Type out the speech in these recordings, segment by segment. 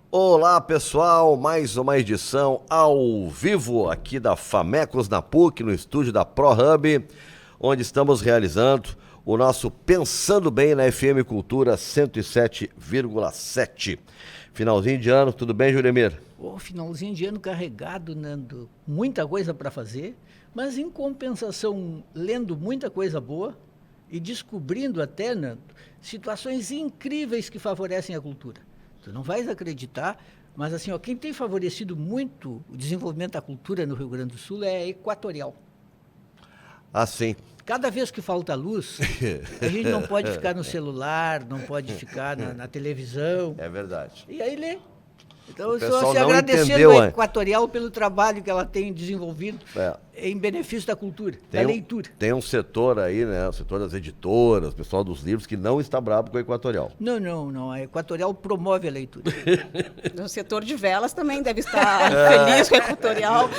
Olá pessoal, mais uma edição ao vivo aqui da Famecos na PUC, no estúdio da ProHub, onde estamos realizando o nosso Pensando Bem na FM Cultura 107,7. Finalzinho de ano, tudo bem, Juremir? Finalzinho de ano carregado, Nando. Muita coisa para fazer, mas em compensação, lendo muita coisa boa e descobrindo até, Nando, situações incríveis que favorecem a cultura. Tu não vais acreditar, mas assim, quem tem favorecido muito o desenvolvimento da cultura no Rio Grande do Sul é a Equatorial. Ah, sim. Cada vez que falta luz, a gente não pode ficar no celular, não pode ficar na televisão. É verdade. E aí lê. Então, eu pessoal estou não agradecendo entendeu, a Equatorial pelo trabalho que ela tem desenvolvido em benefício da cultura, da leitura. Tem um setor aí, né? O setor das editoras, o pessoal dos livros, que não está bravo com a Equatorial. Não. A Equatorial promove a leitura. O setor de velas também deve estar feliz com a Equatorial.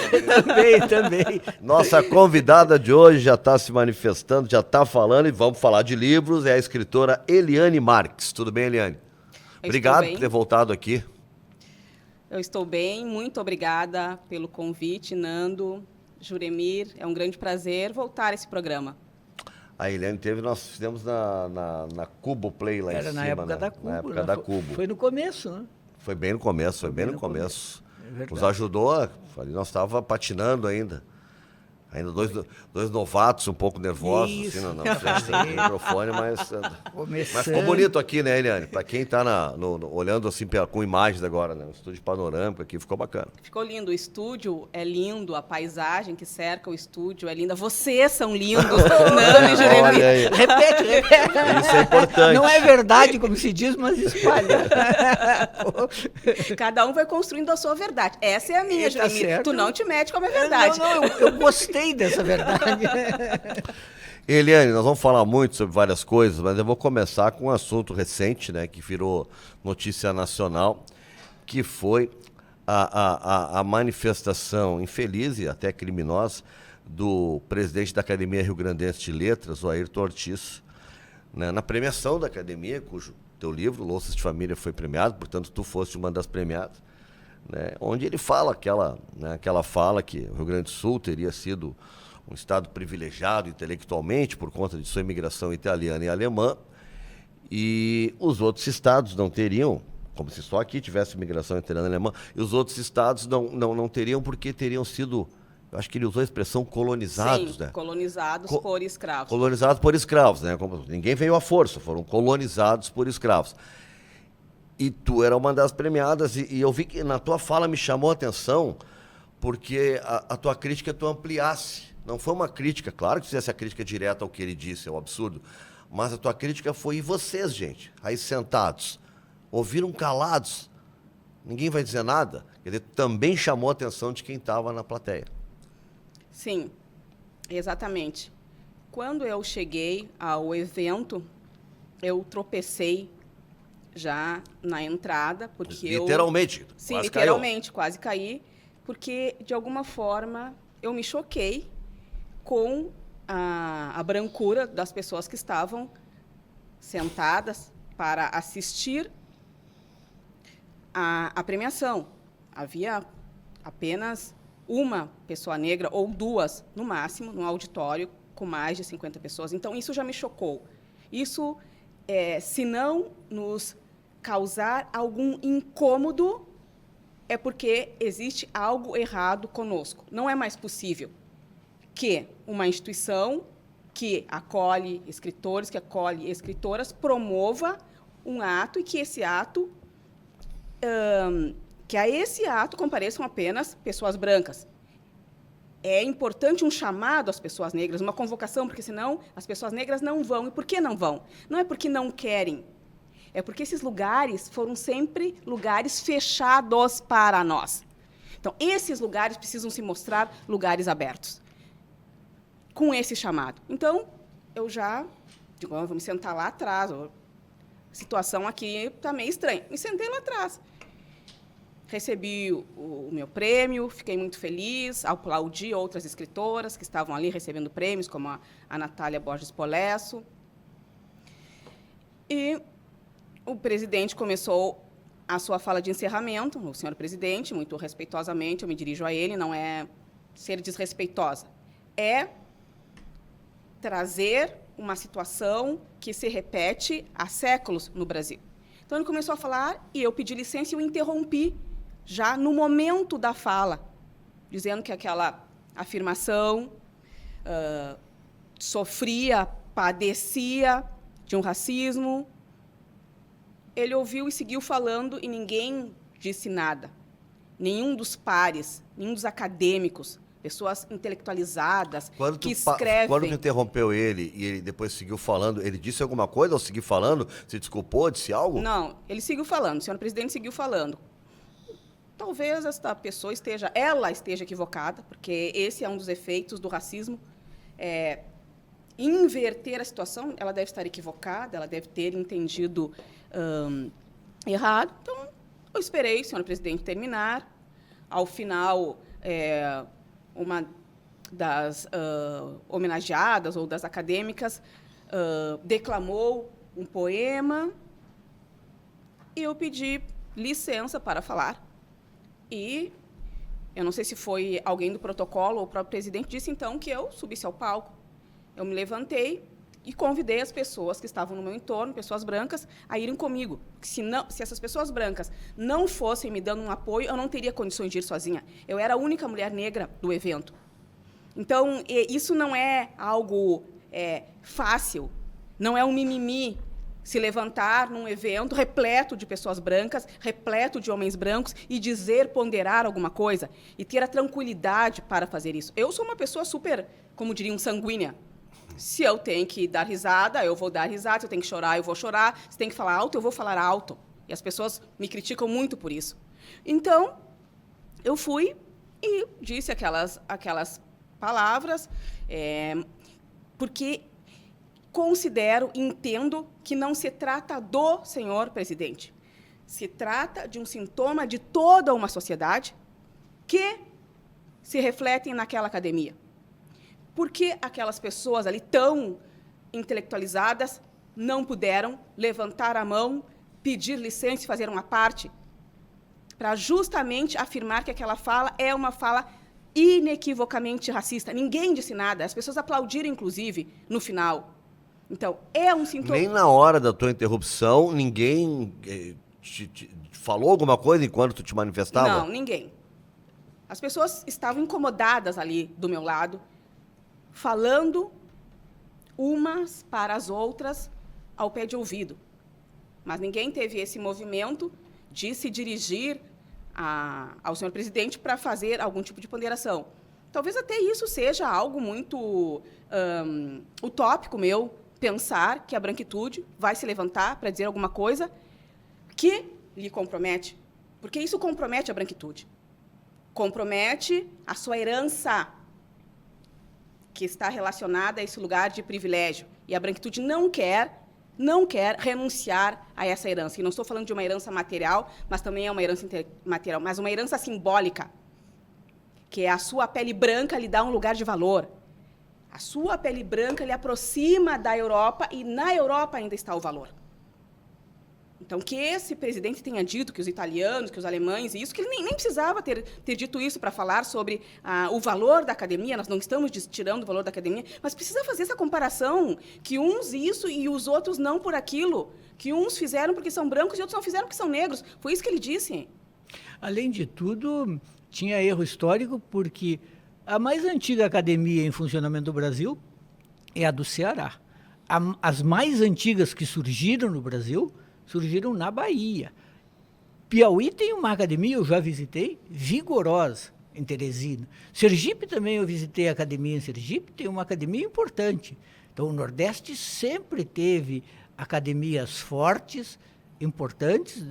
Também. Nossa convidada de hoje já está se manifestando, já está falando, e vamos falar de livros, é a escritora Eliane Marques. Tudo bem, Eliane? Obrigado por ter voltado aqui. Eu estou bem, muito obrigada pelo convite, Nando, Juremir. É um grande prazer voltar a esse programa. A Eliane nós fizemos na Cubo Play lá em cima. Era na época da Cubo. Na época da Cubo. Foi no começo, né? Foi bem no começo, foi bem no começo. É Nos ajudou, nós estávamos patinando ainda. Ainda dois novatos um pouco nervosos, Isso. assim, na frente do microfone, mas ficou bonito aqui, né, Eliane? Para quem está olhando assim com imagens agora, né? Um estúdio panorâmico aqui, ficou bacana. Ficou lindo, o estúdio é lindo, a paisagem que cerca o estúdio é linda. Vocês são lindos, Nando e Juremir. Repete. Isso é importante. Não é verdade, como se diz, mas espalha. Cada um vai construindo a sua verdade. Essa é a minha, Juremir. Certo. Tu não te mete com a minha verdade. Não, eu gostei dessa verdade. Eliane, nós vamos falar muito sobre várias coisas, mas eu vou começar com um assunto recente, né, que virou notícia nacional, que foi a manifestação infeliz e até criminosa do presidente da Academia Rio-Grandense de Letras, o Ayrton Ortiz, né, na premiação da Academia, cujo teu livro, Louças de Família, foi premiado, portanto, tu foste uma das premiadas, né, onde ele fala aquela fala que o Rio Grande do Sul teria sido um estado privilegiado intelectualmente por conta de sua imigração italiana e alemã, e os outros estados não teriam, como se só aqui tivesse imigração italiana e alemã, e os outros estados não teriam porque teriam sido, eu acho que ele usou a expressão colonizados. Sim, né? colonizados por escravos. Colonizados por escravos, né? Ninguém veio à força, foram colonizados por escravos. E tu era uma das premiadas, e eu vi que na tua fala me chamou a atenção, porque a tua crítica tu ampliasse. Não foi uma crítica, claro que fizesse a crítica direta ao que ele disse, é um absurdo, mas a tua crítica foi, e vocês, gente, aí sentados, ouviram calados, ninguém vai dizer nada? Quer dizer, também chamou a atenção de quem estava na plateia. Sim, exatamente. Quando eu cheguei ao evento, eu tropecei já na entrada, porque literalmente, Sim, quase literalmente, quase caí, porque, de alguma forma, eu me choquei com a brancura das pessoas que estavam sentadas para assistir a premiação. Havia apenas uma pessoa negra, ou duas, no máximo, no auditório, com mais de 50 pessoas. Então, isso já me chocou. Isso, se não nos causar algum incômodo, é porque existe algo errado conosco. Não é mais possível que uma instituição que acolhe escritores, que acolhe escritoras, promova um ato e que esse ato, que a esse ato compareçam apenas pessoas brancas. É importante um chamado às pessoas negras, uma convocação, porque senão as pessoas negras não vão. E por que não vão? Não é porque não querem, é porque esses lugares foram sempre lugares fechados para nós. Então, esses lugares precisam se mostrar lugares abertos, com esse chamado. Então, eu já digo, vou me sentar lá atrás, a situação aqui está meio estranha. Me sentei lá atrás. Recebi o meu prêmio, fiquei muito feliz, aplaudi outras escritoras que estavam ali recebendo prêmios, como a Natália Borges Polesso. E o presidente começou a sua fala de encerramento, o senhor presidente, muito respeitosamente, eu me dirijo a ele, não é ser desrespeitosa, é trazer uma situação que se repete há séculos no Brasil. Então, ele começou a falar e eu pedi licença e o interrompi já no momento da fala, dizendo que aquela afirmação sofria, padecia de um racismo. Ele ouviu e seguiu falando e ninguém disse nada. Nenhum dos pares, nenhum dos acadêmicos, pessoas intelectualizadas que escrevem... Quando tu interrompeu ele e ele depois seguiu falando, ele disse alguma coisa ou seguiu falando? Se desculpou, disse algo? Não, ele seguiu falando, o senhor presidente seguiu falando. Talvez esta pessoa esteja equivocada, porque esse é um dos efeitos do racismo. Inverter a situação, ela deve estar equivocada, ela deve ter entendido errado. Então, eu esperei o senhor presidente terminar. Ao final, uma das homenageadas ou das acadêmicas declamou um poema e eu pedi licença para falar. E eu não sei se foi alguém do protocolo ou o próprio presidente, disse, então, que eu subisse ao palco. Eu me levantei e convidei as pessoas que estavam no meu entorno, pessoas brancas, a irem comigo. Se essas pessoas brancas não fossem me dando um apoio, eu não teria condições de ir sozinha. Eu era a única mulher negra do evento. Então, isso não é algo fácil, não é um mimimi se levantar num evento repleto de pessoas brancas, repleto de homens brancos e ponderar alguma coisa e ter a tranquilidade para fazer isso. Eu sou uma pessoa super, como diriam, sanguínea. Se eu tenho que dar risada, eu vou dar risada. Se eu tenho que chorar, eu vou chorar. Se tem que falar alto, eu vou falar alto. E as pessoas me criticam muito por isso. Então, eu fui e disse aquelas palavras, porque considero, entendo que não se trata do senhor presidente. Se trata de um sintoma de toda uma sociedade que se refletem naquela academia. Por que aquelas pessoas ali tão intelectualizadas não puderam levantar a mão, pedir licença e fazer uma parte para justamente afirmar que aquela fala é uma fala inequivocamente racista? Ninguém disse nada, as pessoas aplaudiram, inclusive, no final. Então, é um sintoma... Nem na hora da tua interrupção, ninguém te falou alguma coisa enquanto tu te manifestava? Não, ninguém. As pessoas estavam incomodadas ali do meu lado, falando umas para as outras ao pé de ouvido. Mas ninguém teve esse movimento de se dirigir ao senhor presidente para fazer algum tipo de ponderação. Talvez até isso seja algo muito utópico meu, pensar que a branquitude vai se levantar para dizer alguma coisa que lhe compromete, porque isso compromete a branquitude, compromete a sua herança, que está relacionada a esse lugar de privilégio. E a branquitude não quer renunciar a essa herança. E não estou falando de uma herança material, mas também é uma herança material, mas uma herança simbólica, que é a sua pele branca lhe dá um lugar de valor. A sua pele branca lhe aproxima da Europa e na Europa ainda está o valor. Então, que esse presidente tenha dito, que os italianos, que os alemães, isso, que ele nem precisava ter dito isso para falar sobre o valor da academia, nós não estamos tirando o valor da academia, mas precisa fazer essa comparação, que uns isso e os outros não por aquilo, que uns fizeram porque são brancos e outros não fizeram porque são negros. Foi isso que ele disse. Além de tudo, tinha erro histórico, porque a mais antiga academia em funcionamento do Brasil é a do Ceará. As mais antigas que surgiram no Brasil surgiram na Bahia. Piauí tem uma academia, eu já visitei, vigorosa, em Teresina. Sergipe também eu visitei a academia em Sergipe, tem uma academia importante. Então, o Nordeste sempre teve academias fortes, importantes,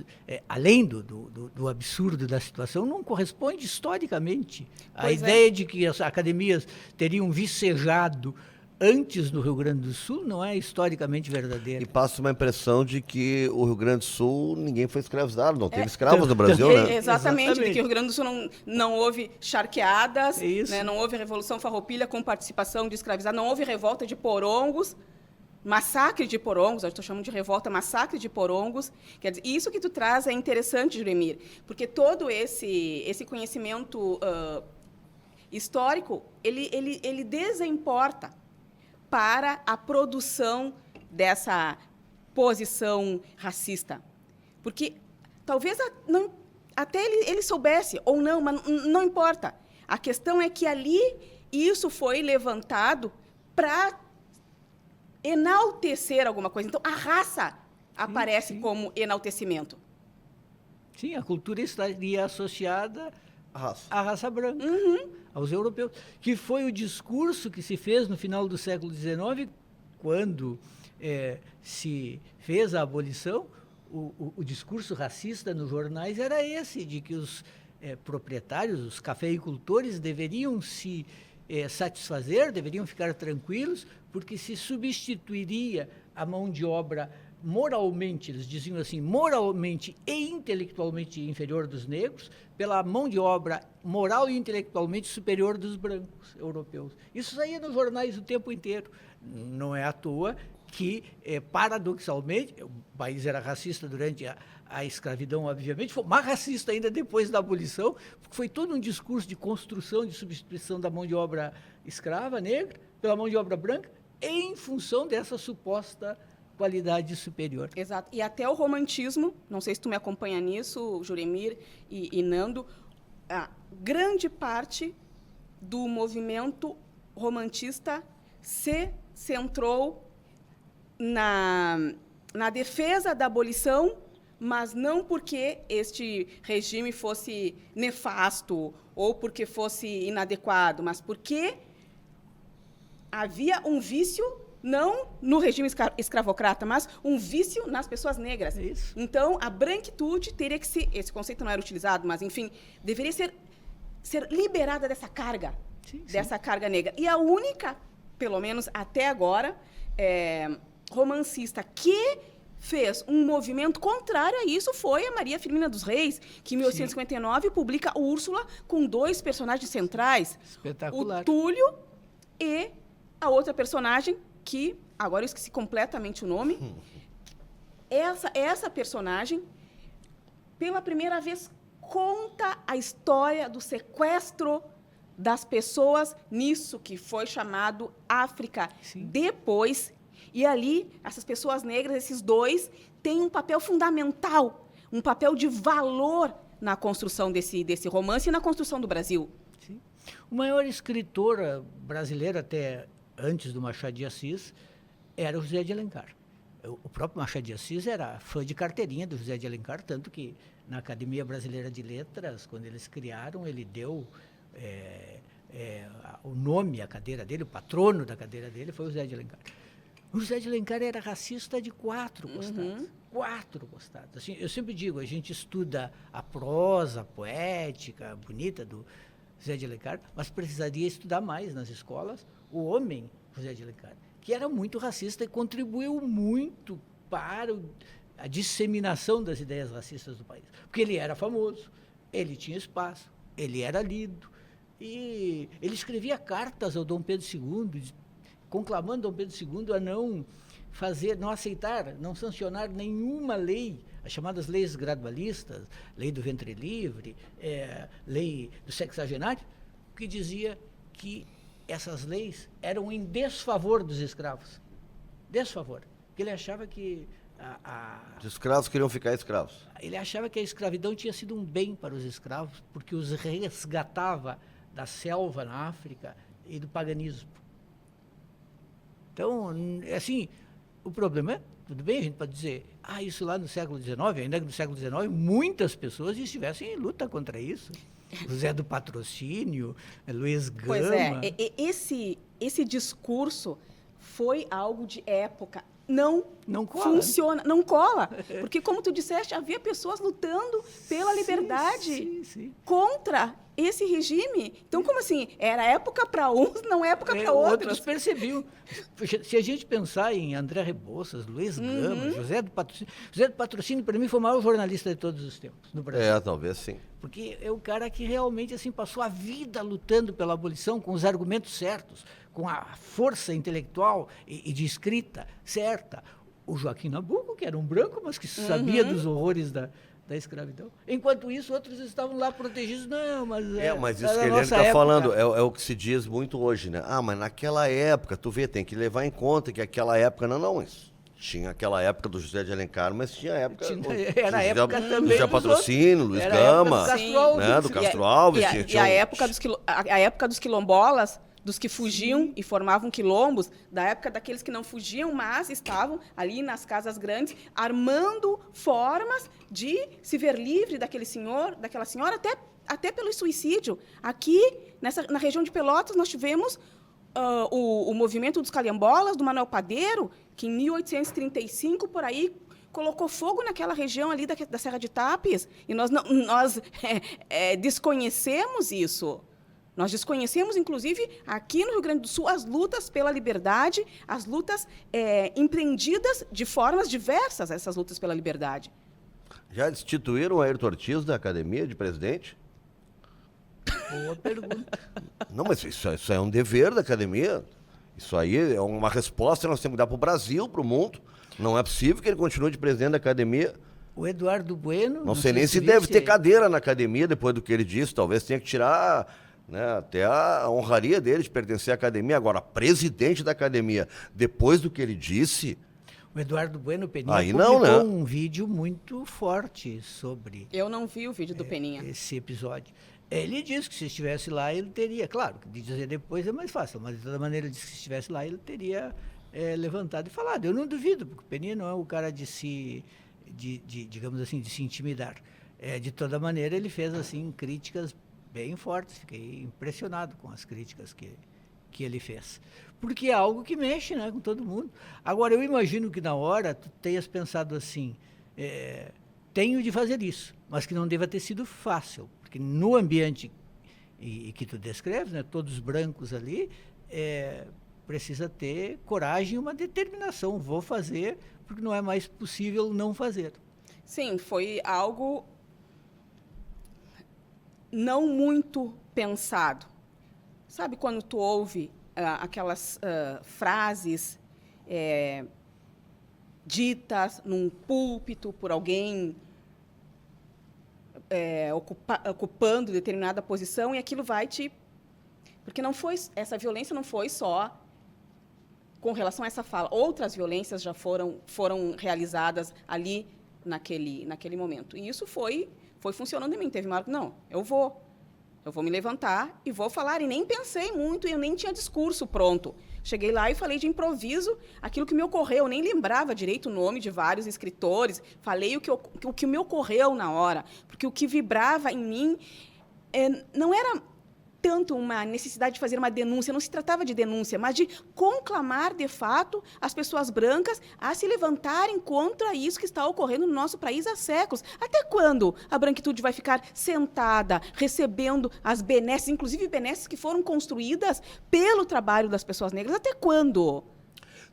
além do absurdo da situação, não corresponde historicamente. A ideia de que as academias teriam vicejado antes no Rio Grande do Sul não é historicamente verdadeira. E passa uma impressão de que o Rio Grande do Sul, ninguém foi escravizado, não teve escravos no Brasil, né? Exatamente, de que o Rio Grande do Sul não houve charqueadas, né, não houve Revolução Farroupilha com participação de escravizados, não houve revolta de porongos, massacre de porongos, eu estou chamando de revolta, massacre de porongos. Quer dizer, isso que tu traz é interessante, Juremir, porque todo esse conhecimento histórico, ele desimporta para a produção dessa posição racista. Porque talvez até ele soubesse, ou não, mas não importa. A questão é que ali isso foi levantado para enaltecer alguma coisa. Então, a raça aparece como enaltecimento. Sim, a cultura estaria associada à raça branca, aos europeus, que foi o discurso que se fez no final do século XIX, quando se fez a abolição. O discurso racista nos jornais era esse, de que os proprietários, os cafeicultores, deveriam se satisfazer, deveriam ficar tranquilos, porque se substituiria a mão de obra moralmente, eles diziam assim, moralmente e intelectualmente inferior dos negros, pela mão de obra moral e intelectualmente superior dos brancos europeus. Isso saía nos jornais o tempo inteiro. Não é à toa que, paradoxalmente, o país era racista durante a escravidão, obviamente, foi mais racista ainda depois da abolição, porque foi todo um discurso de construção, de substituição da mão de obra escrava, negra, pela mão de obra branca, em função dessa suposta qualidade superior. Exato. E até o romantismo, não sei se tu me acompanha nisso, Juremir e Nando, a grande parte do movimento romantista se centrou na defesa da abolição, mas não porque este regime fosse nefasto ou porque fosse inadequado, mas porque havia um vício, não no regime escravocrata, mas um vício nas pessoas negras. É isso. Então, a branquitude teria que ser, esse conceito não era utilizado, mas, enfim, deveria ser liberada dessa carga, carga negra. E a única, pelo menos até agora, romancista que fez um movimento contrário a isso foi a Maria Firmina dos Reis, que em 1859 publica Úrsula com 2 personagens centrais. Espetacular. O Túlio e a outra personagem que, agora eu esqueci completamente o nome. Essa personagem, pela primeira vez, conta a história do sequestro das pessoas nisso que foi chamado África. Sim. Depois, e ali, essas pessoas negras, esses 2, têm um papel fundamental, um papel de valor na construção desse romance e na construção do Brasil. Sim. O maior escritor brasileiro, até antes do Machado de Assis, era o José de Alencar. O próprio Machado de Assis era fã de carteirinha do José de Alencar, tanto que na Academia Brasileira de Letras, quando eles criaram, ele deu o nome à cadeira dele, o patrono da cadeira dele foi o José de Alencar. O José de Alencar era racista de 4 costados. 4 costados. Assim, eu sempre digo, a gente estuda a prosa poética, bonita do José de Alencar, mas precisaria estudar mais nas escolas o homem José de Alencar, que era muito racista e contribuiu muito para a disseminação das ideias racistas do país. Porque ele era famoso, ele tinha espaço, ele era lido, e ele escrevia cartas ao Dom Pedro II, conclamando Dom Pedro II a não aceitar, não sancionar nenhuma lei, as chamadas leis gradualistas, lei do ventre livre, lei do sexagenário, que dizia que essas leis eram em desfavor dos escravos. Desfavor. Porque ele achava que os escravos queriam ficar escravos. Ele achava que a escravidão tinha sido um bem para os escravos, porque os resgatava da selva na África e do paganismo. Então, assim, o problema é, tudo bem, a gente pode dizer, isso lá no século XIX, ainda que no século XIX, muitas pessoas estivessem em luta contra isso. José do Patrocínio, Luiz Gama. Pois esse discurso foi algo de época. Não cola. Funciona, não cola. Porque, como tu disseste, havia pessoas lutando pela liberdade contra esse regime. Então, como assim? Era época para uns, não época para outros. Outros percebiam. Se a gente pensar em André Rebouças, Luiz Gama, José do Patrocínio, para mim, foi o maior jornalista de todos os tempos no Brasil. Talvez sim. Porque é o cara que realmente assim, passou a vida lutando pela abolição com os argumentos certos, com a força intelectual e de escrita certa. O Joaquim Nabuco, que era um branco, mas que sabia dos horrores da escravidão. Enquanto isso, outros estavam lá protegidos. Não, mas... mas isso que ele está falando é o que se diz muito hoje, né? Mas naquela época, tu vê, tem que levar em conta que aquela época... Não, isso. Tinha aquela época do José de Alencar, mas tinha a época... Era a época também José Patrocínio, Luiz Gama, do Castro Alves. E a época dos quilombolas, dos que fugiam e formavam quilombos, da época daqueles que não fugiam, mas estavam ali nas casas grandes, armando formas de se ver livre daquele senhor, daquela senhora, até pelo suicídio. Aqui, na região de Pelotas, nós tivemos o movimento dos calhambolas, do Manuel Padeiro, que em 1835, por aí, colocou fogo naquela região ali da Serra de Tapes, e nós desconhecemos isso. Nós desconhecemos, inclusive, aqui no Rio Grande do Sul, as lutas pela liberdade, as lutas empreendidas de formas diversas, essas lutas pela liberdade. Já destituíram o Ayrton Ortiz da academia de presidente? Boa pergunta. Não, mas isso é um dever da academia. Isso aí é uma resposta que nós temos que dar para o Brasil, para o mundo. Não é possível que ele continue de presidente da academia. O Eduardo Bueno... Não sei nem se deve ter cadeira na academia depois do que ele disse. Talvez tenha que tirar... até a honraria dele de pertencer à academia. Agora, presidente da academia, depois do que ele disse... O Eduardo Bueno Peninha publicou um vídeo muito forte sobre... Eu não vi o vídeo do Peninha. Esse episódio. Ele disse que se estivesse lá, ele teria... Claro, de dizer depois é mais fácil, mas de toda maneira ele disse que se estivesse lá, ele teria levantado e falado. Eu não duvido, porque o Peninha não é o cara digamos assim, de se intimidar. De toda maneira, ele fez assim críticas bem fortes. Fiquei impressionado com as críticas que ele fez. Porque é algo que mexe, né, com todo mundo. Agora, eu imagino que na hora tu tenhas pensado assim, tenho de fazer isso, mas que não deva ter sido fácil. Porque no ambiente que tu descreves, né, todos brancos ali, precisa ter coragem e uma determinação. Vou fazer, porque não é mais possível não fazer. Sim, foi algo não muito pensado. Sabe quando tu ouve aquelas frases ditas num púlpito por alguém ocupando determinada posição e aquilo vai te... Porque essa violência não foi só com relação a essa fala. Outras violências já foram realizadas ali naquele momento. E isso foi funcionando em mim. Teve uma hora que, não, eu vou me levantar e vou falar. E nem pensei muito, eu nem tinha discurso pronto. Cheguei lá e falei de improviso aquilo que me ocorreu. Eu nem lembrava direito o nome de vários escritores. Falei o que me ocorreu na hora. Porque o que vibrava em mim não era tanto uma necessidade de fazer uma denúncia, não se tratava de denúncia, mas de conclamar, de fato, as pessoas brancas a se levantarem contra isso que está ocorrendo no nosso país há séculos. Até quando a branquitude vai ficar sentada, recebendo as benesses, inclusive benesses que foram construídas pelo trabalho das pessoas negras? Até quando?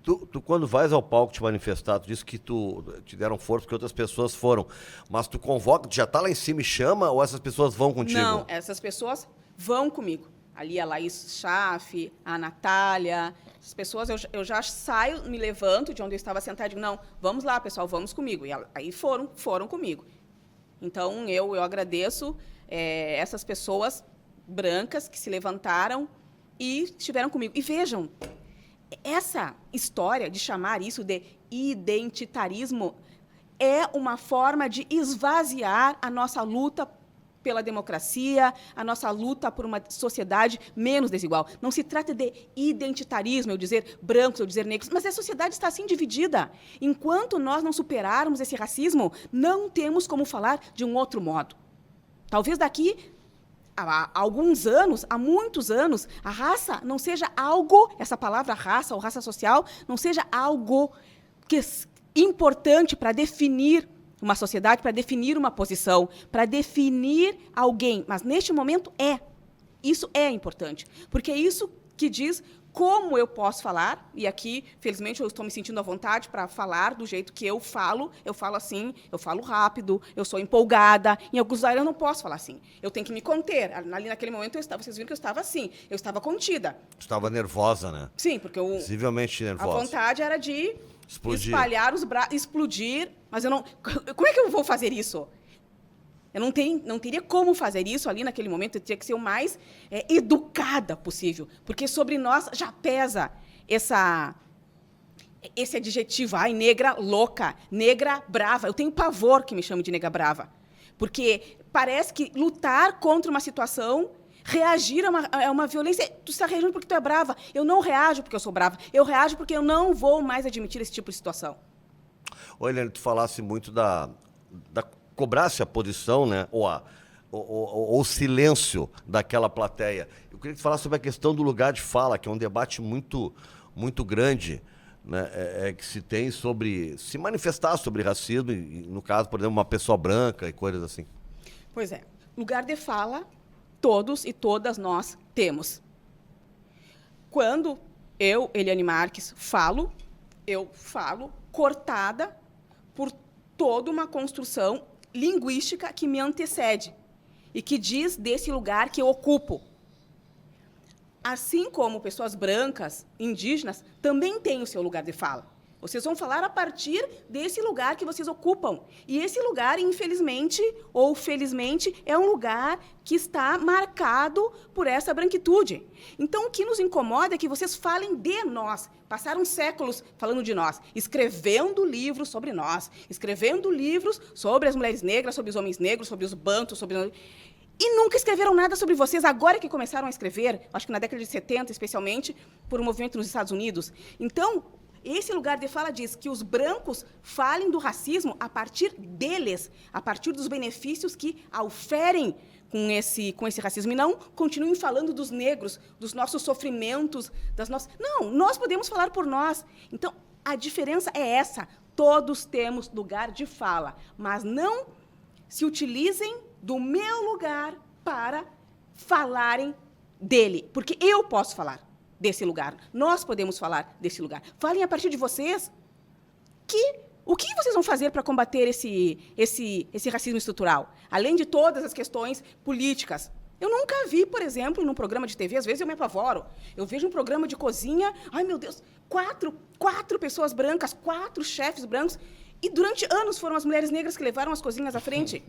Tu quando vais ao palco te manifestar, tu disse que te deram força porque outras pessoas foram, mas tu convoca, tu já está lá em cima e chama, ou essas pessoas vão contigo? Não, essas pessoas vão comigo. Ali a Laís Schaff, a Natália, as pessoas, eu já saio, me levanto de onde eu estava sentada e digo, não, vamos lá, pessoal, vamos comigo. E aí foram comigo. Então, eu agradeço essas pessoas brancas que se levantaram e estiveram comigo. E vejam, essa história de chamar isso de identitarismo é uma forma de esvaziar a nossa luta pela democracia, a nossa luta por uma sociedade menos desigual. Não se trata de identitarismo, eu dizer brancos, eu dizer negros, mas a sociedade está assim dividida. Enquanto nós não superarmos esse racismo, não temos como falar de um outro modo. Talvez daqui há alguns anos, há muitos anos, a raça não seja algo, essa palavra raça ou raça social, não seja algo importante para definir uma sociedade, para definir uma posição, para definir alguém. Mas, neste momento, isso é importante. Porque é isso que diz como eu posso falar, e aqui, felizmente, eu estou me sentindo à vontade para falar do jeito que eu falo assim, eu falo rápido, eu sou empolgada, em alguns lugares eu não posso falar assim, eu tenho que me conter. Ali naquele momento, vocês viram que eu estava assim, eu estava contida. Estava nervosa, né? Sim, porque Visivelmente nervosa. A vontade era de explodir. Espalhar os braços, explodir, mas eu não... Como é que eu vou fazer isso? Eu não teria como fazer isso ali naquele momento, eu teria que ser o mais educada possível, porque sobre nós já pesa esse adjetivo, ai, negra louca, negra brava. Eu tenho pavor que me chame de negra brava, porque parece que lutar contra uma situação, reagir a uma violência, tu está reagindo porque tu é brava. Eu não reajo porque eu sou brava, eu reajo porque eu não vou mais admitir esse tipo de situação. Ô, Eliane, tu falasse muito da cobrasse a posição, né, ou o silêncio daquela plateia. Eu queria que tu falasse sobre a questão do lugar de fala, que é um debate muito, muito grande, né, que se tem sobre se manifestar sobre racismo, e, no caso, por exemplo, uma pessoa branca e coisas assim. Pois é. Lugar de fala, todos e todas nós temos. Quando eu, Eliane Marques, eu falo cortada por toda uma construção linguística que me antecede e que diz desse lugar que eu ocupo. Assim como pessoas brancas, indígenas, também têm o seu lugar de fala. Vocês vão falar a partir desse lugar que vocês ocupam. E esse lugar, infelizmente ou felizmente, é um lugar que está marcado por essa branquitude. Então, o que nos incomoda é que vocês falem de nós. Passaram séculos falando de nós, escrevendo livros sobre nós, escrevendo livros sobre as mulheres negras, sobre os homens negros, sobre os bantus, e nunca escreveram nada sobre vocês, agora que começaram a escrever, acho que na década de 70, especialmente, por um movimento nos Estados Unidos. Então, esse lugar de fala diz que os brancos falem do racismo a partir deles, a partir dos benefícios que auferem com esse racismo, e não continuem falando dos negros, dos nossos sofrimentos, das nossas... Não, nós podemos falar por nós. Então, a diferença é essa. Todos temos lugar de fala, mas não se utilizem do meu lugar para falarem dele, porque eu posso falar desse lugar, nós podemos falar desse lugar. Falem a partir de vocês o que vocês vão fazer para combater esse racismo estrutural, além de todas as questões políticas. Eu nunca vi, por exemplo, num programa de TV, às vezes eu me apavoro, eu vejo um programa de cozinha, ai meu Deus, quatro pessoas brancas, 4 chefes brancos, e durante anos foram as mulheres negras que levaram as cozinhas à frente.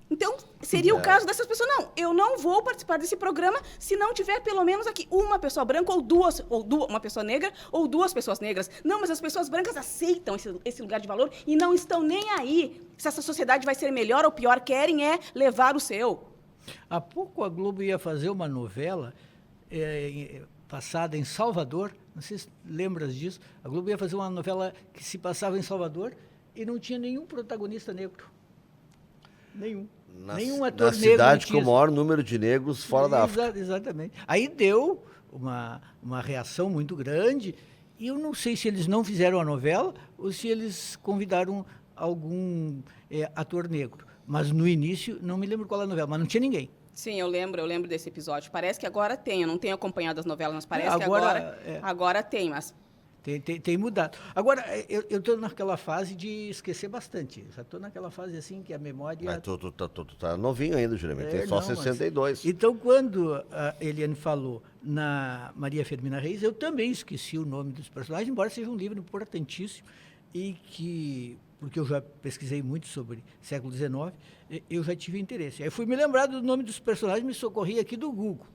Então, seria o caso dessas pessoas. Não, eu não vou participar desse programa se não tiver pelo menos aqui uma pessoa branca uma pessoa negra ou 2 pessoas negras. Não, mas as pessoas brancas aceitam esse lugar de valor e não estão nem aí se essa sociedade vai ser melhor ou pior, querem levar o seu. Há pouco a Globo ia fazer uma novela passada em Salvador, não sei se lembras disso, a Globo ia fazer uma novela que se passava em Salvador e não tinha nenhum protagonista negro. Nenhum ator negro. Na cidade com o maior número de negros fora da África. Exatamente. Aí deu uma reação muito grande, e eu não sei se eles não fizeram a novela ou se eles convidaram algum ator negro. Mas no início, não me lembro qual é a novela, mas não tinha ninguém. Sim, eu lembro desse episódio. Parece que agora tem, eu não tenho acompanhado as novelas, mas parece que agora tem, mas... Tem mudado. Agora, eu estou naquela fase de esquecer bastante. Já estou naquela fase assim que a memória... Mas tu tá novinho ainda, Juliano. Tem só 62. Então, quando a Eliane falou na Maria Firmina Reis, eu também esqueci o nome dos personagens, embora seja um livro importantíssimo e que... porque eu já pesquisei muito sobre século XIX, eu já tive interesse. Aí fui me lembrar do nome dos personagens, me socorri aqui do Google.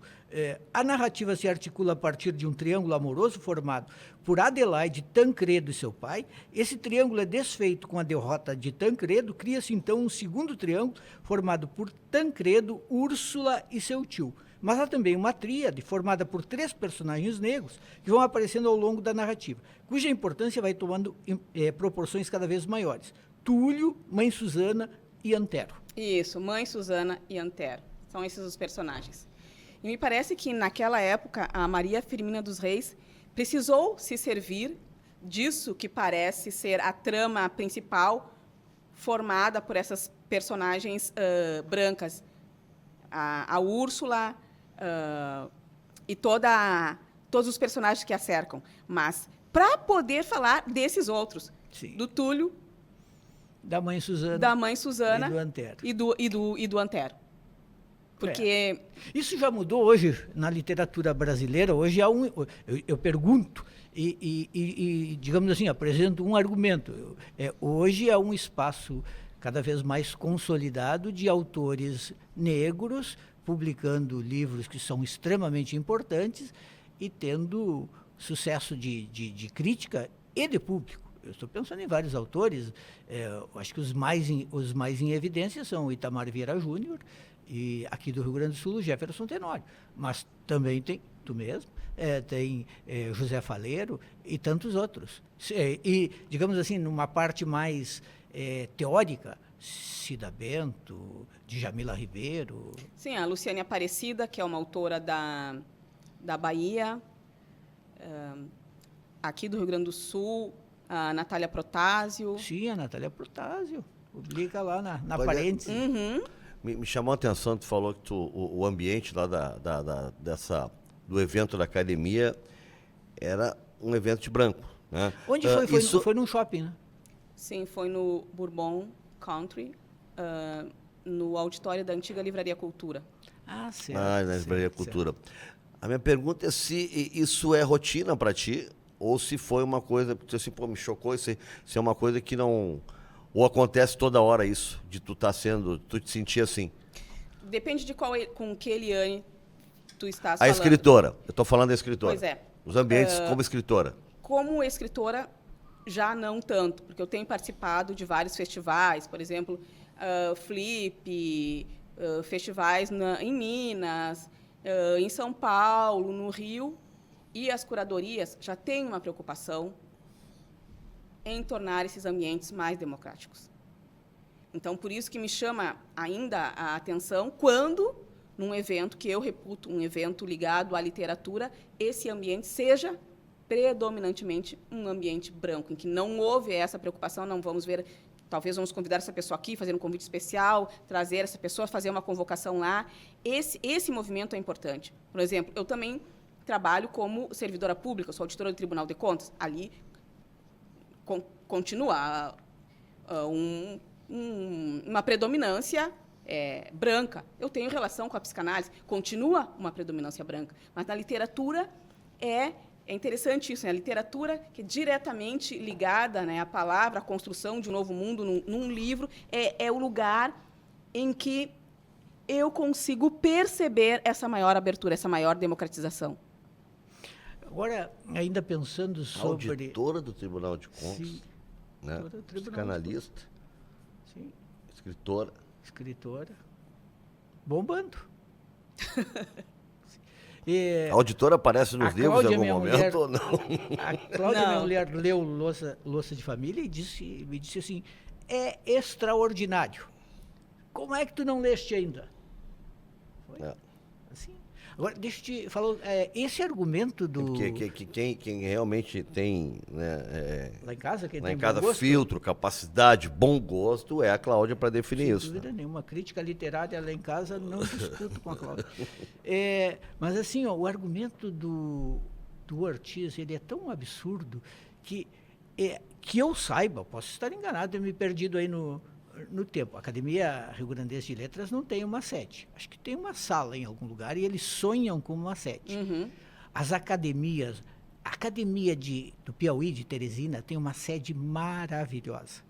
A narrativa se articula a partir de um triângulo amoroso formado por Adelaide, Tancredo e seu pai. Esse triângulo é desfeito com a derrota de Tancredo, cria-se então um segundo triângulo formado por Tancredo, Úrsula e seu tio. Mas há também uma tríade formada por 3 personagens negros que vão aparecendo ao longo da narrativa, cuja importância vai tomando proporções cada vez maiores. Túlio, Mãe Susana e Antero. Isso, Mãe Susana e Antero. São esses os personagens. E me parece que, naquela época, a Maria Firmina dos Reis precisou se servir disso que parece ser a trama principal formada por essas personagens brancas. A Úrsula... e toda todos os personagens que a cercam, mas para poder falar desses outros, Sim. do Túlio, Da mãe Suzana. da mãe Suzana E do Antero. e do Antero. Porque Isso já mudou hoje na literatura brasileira. Hoje há eu pergunto e, digamos assim, apresento um argumento. Hoje há um espaço cada vez mais consolidado de autores negros publicando livros que são extremamente importantes e tendo sucesso de crítica e de público. Eu estou pensando em vários autores. Acho que os mais em evidência são o Itamar Vieira Júnior e aqui do Rio Grande do Sul, o Jefferson Tenório. Mas também tem, tu mesmo, tem José Faleiro e tantos outros. E, digamos assim, numa parte mais teórica, Cida Bento, Djamila Ribeiro. sim, a Luciane Aparecida, que é uma autora da Bahia, aqui do Rio Grande do Sul, a Natália Protásio. Sim, a Natália Protásio. Publica lá na Olha, Parêntese. Uhum. Me chamou a atenção, tu falou que o ambiente lá do evento da academia era um evento de branco, né? Onde foi? Isso, Foi num shopping, né? Sim, foi no Bourbon Country, no auditório da antiga Livraria Cultura. Ah, certo. na Livraria Cultura. A minha pergunta é se isso é rotina para ti ou se foi uma coisa, porque assim, pô, me chocou, se é uma coisa que não... Ou acontece toda hora isso, de tu te sentir assim. Depende de com que Eliane tu estás A falando. escritora, eu estou falando da escritora. Pois é. Os ambientes como escritora. Como escritora, já não tanto, porque eu tenho participado de vários festivais, por exemplo, Flip, festivais em Minas, em São Paulo, no Rio, e as curadorias já têm uma preocupação em tornar esses ambientes mais democráticos. Então, por isso que me chama ainda a atenção quando, num evento que eu reputo um evento ligado à literatura, esse ambiente seja predominantemente um ambiente branco, em que não houve essa preocupação, não vamos ver, talvez vamos convidar essa pessoa aqui, fazer um convite especial, trazer essa pessoa, fazer uma convocação lá. Esse movimento é importante. Por exemplo, eu também trabalho como servidora pública, sou auditora do Tribunal de Contas. Ali continua uma predominância branca. Eu tenho relação com a psicanálise, continua uma predominância branca. Mas na literatura é interessante isso, né? A literatura que é diretamente ligada, né, à palavra, à construção de um novo mundo num livro, é o lugar em que eu consigo perceber essa maior abertura, essa maior democratização. Agora, ainda pensando sobre... Auditora do Tribunal de Contas, Sim, né? auditora do Tribunal Psicanalista, Sim, escritora. escritora, bombando. A auditora aparece nos A livros Cláudia, em algum minha momento mulher- ou não? A Cláudia, minha Não. mulher, leu Louça de Família e me disse assim, é extraordinário. Como é que tu não leste ainda? Foi É. assim. Agora, deixa eu te falar, esse argumento do... Porque quem realmente tem, né, Lá em casa, quem lá tem em casa bom gosto, filtro, capacidade, bom gosto, é a Cláudia para definir sem isso. dúvida Né? nenhuma. Crítica literária lá em casa, não discuto com a Cláudia. Mas assim, ó, o argumento do Ortiz, ele é tão absurdo que eu saiba, posso estar enganado, eu me perdido aí no tempo. A Academia Rio Grandense de Letras não tem uma sede. Acho que tem uma sala em algum lugar e eles sonham com uma sede. Uhum. As academias, a Academia do Piauí, de Teresina, tem uma sede maravilhosa.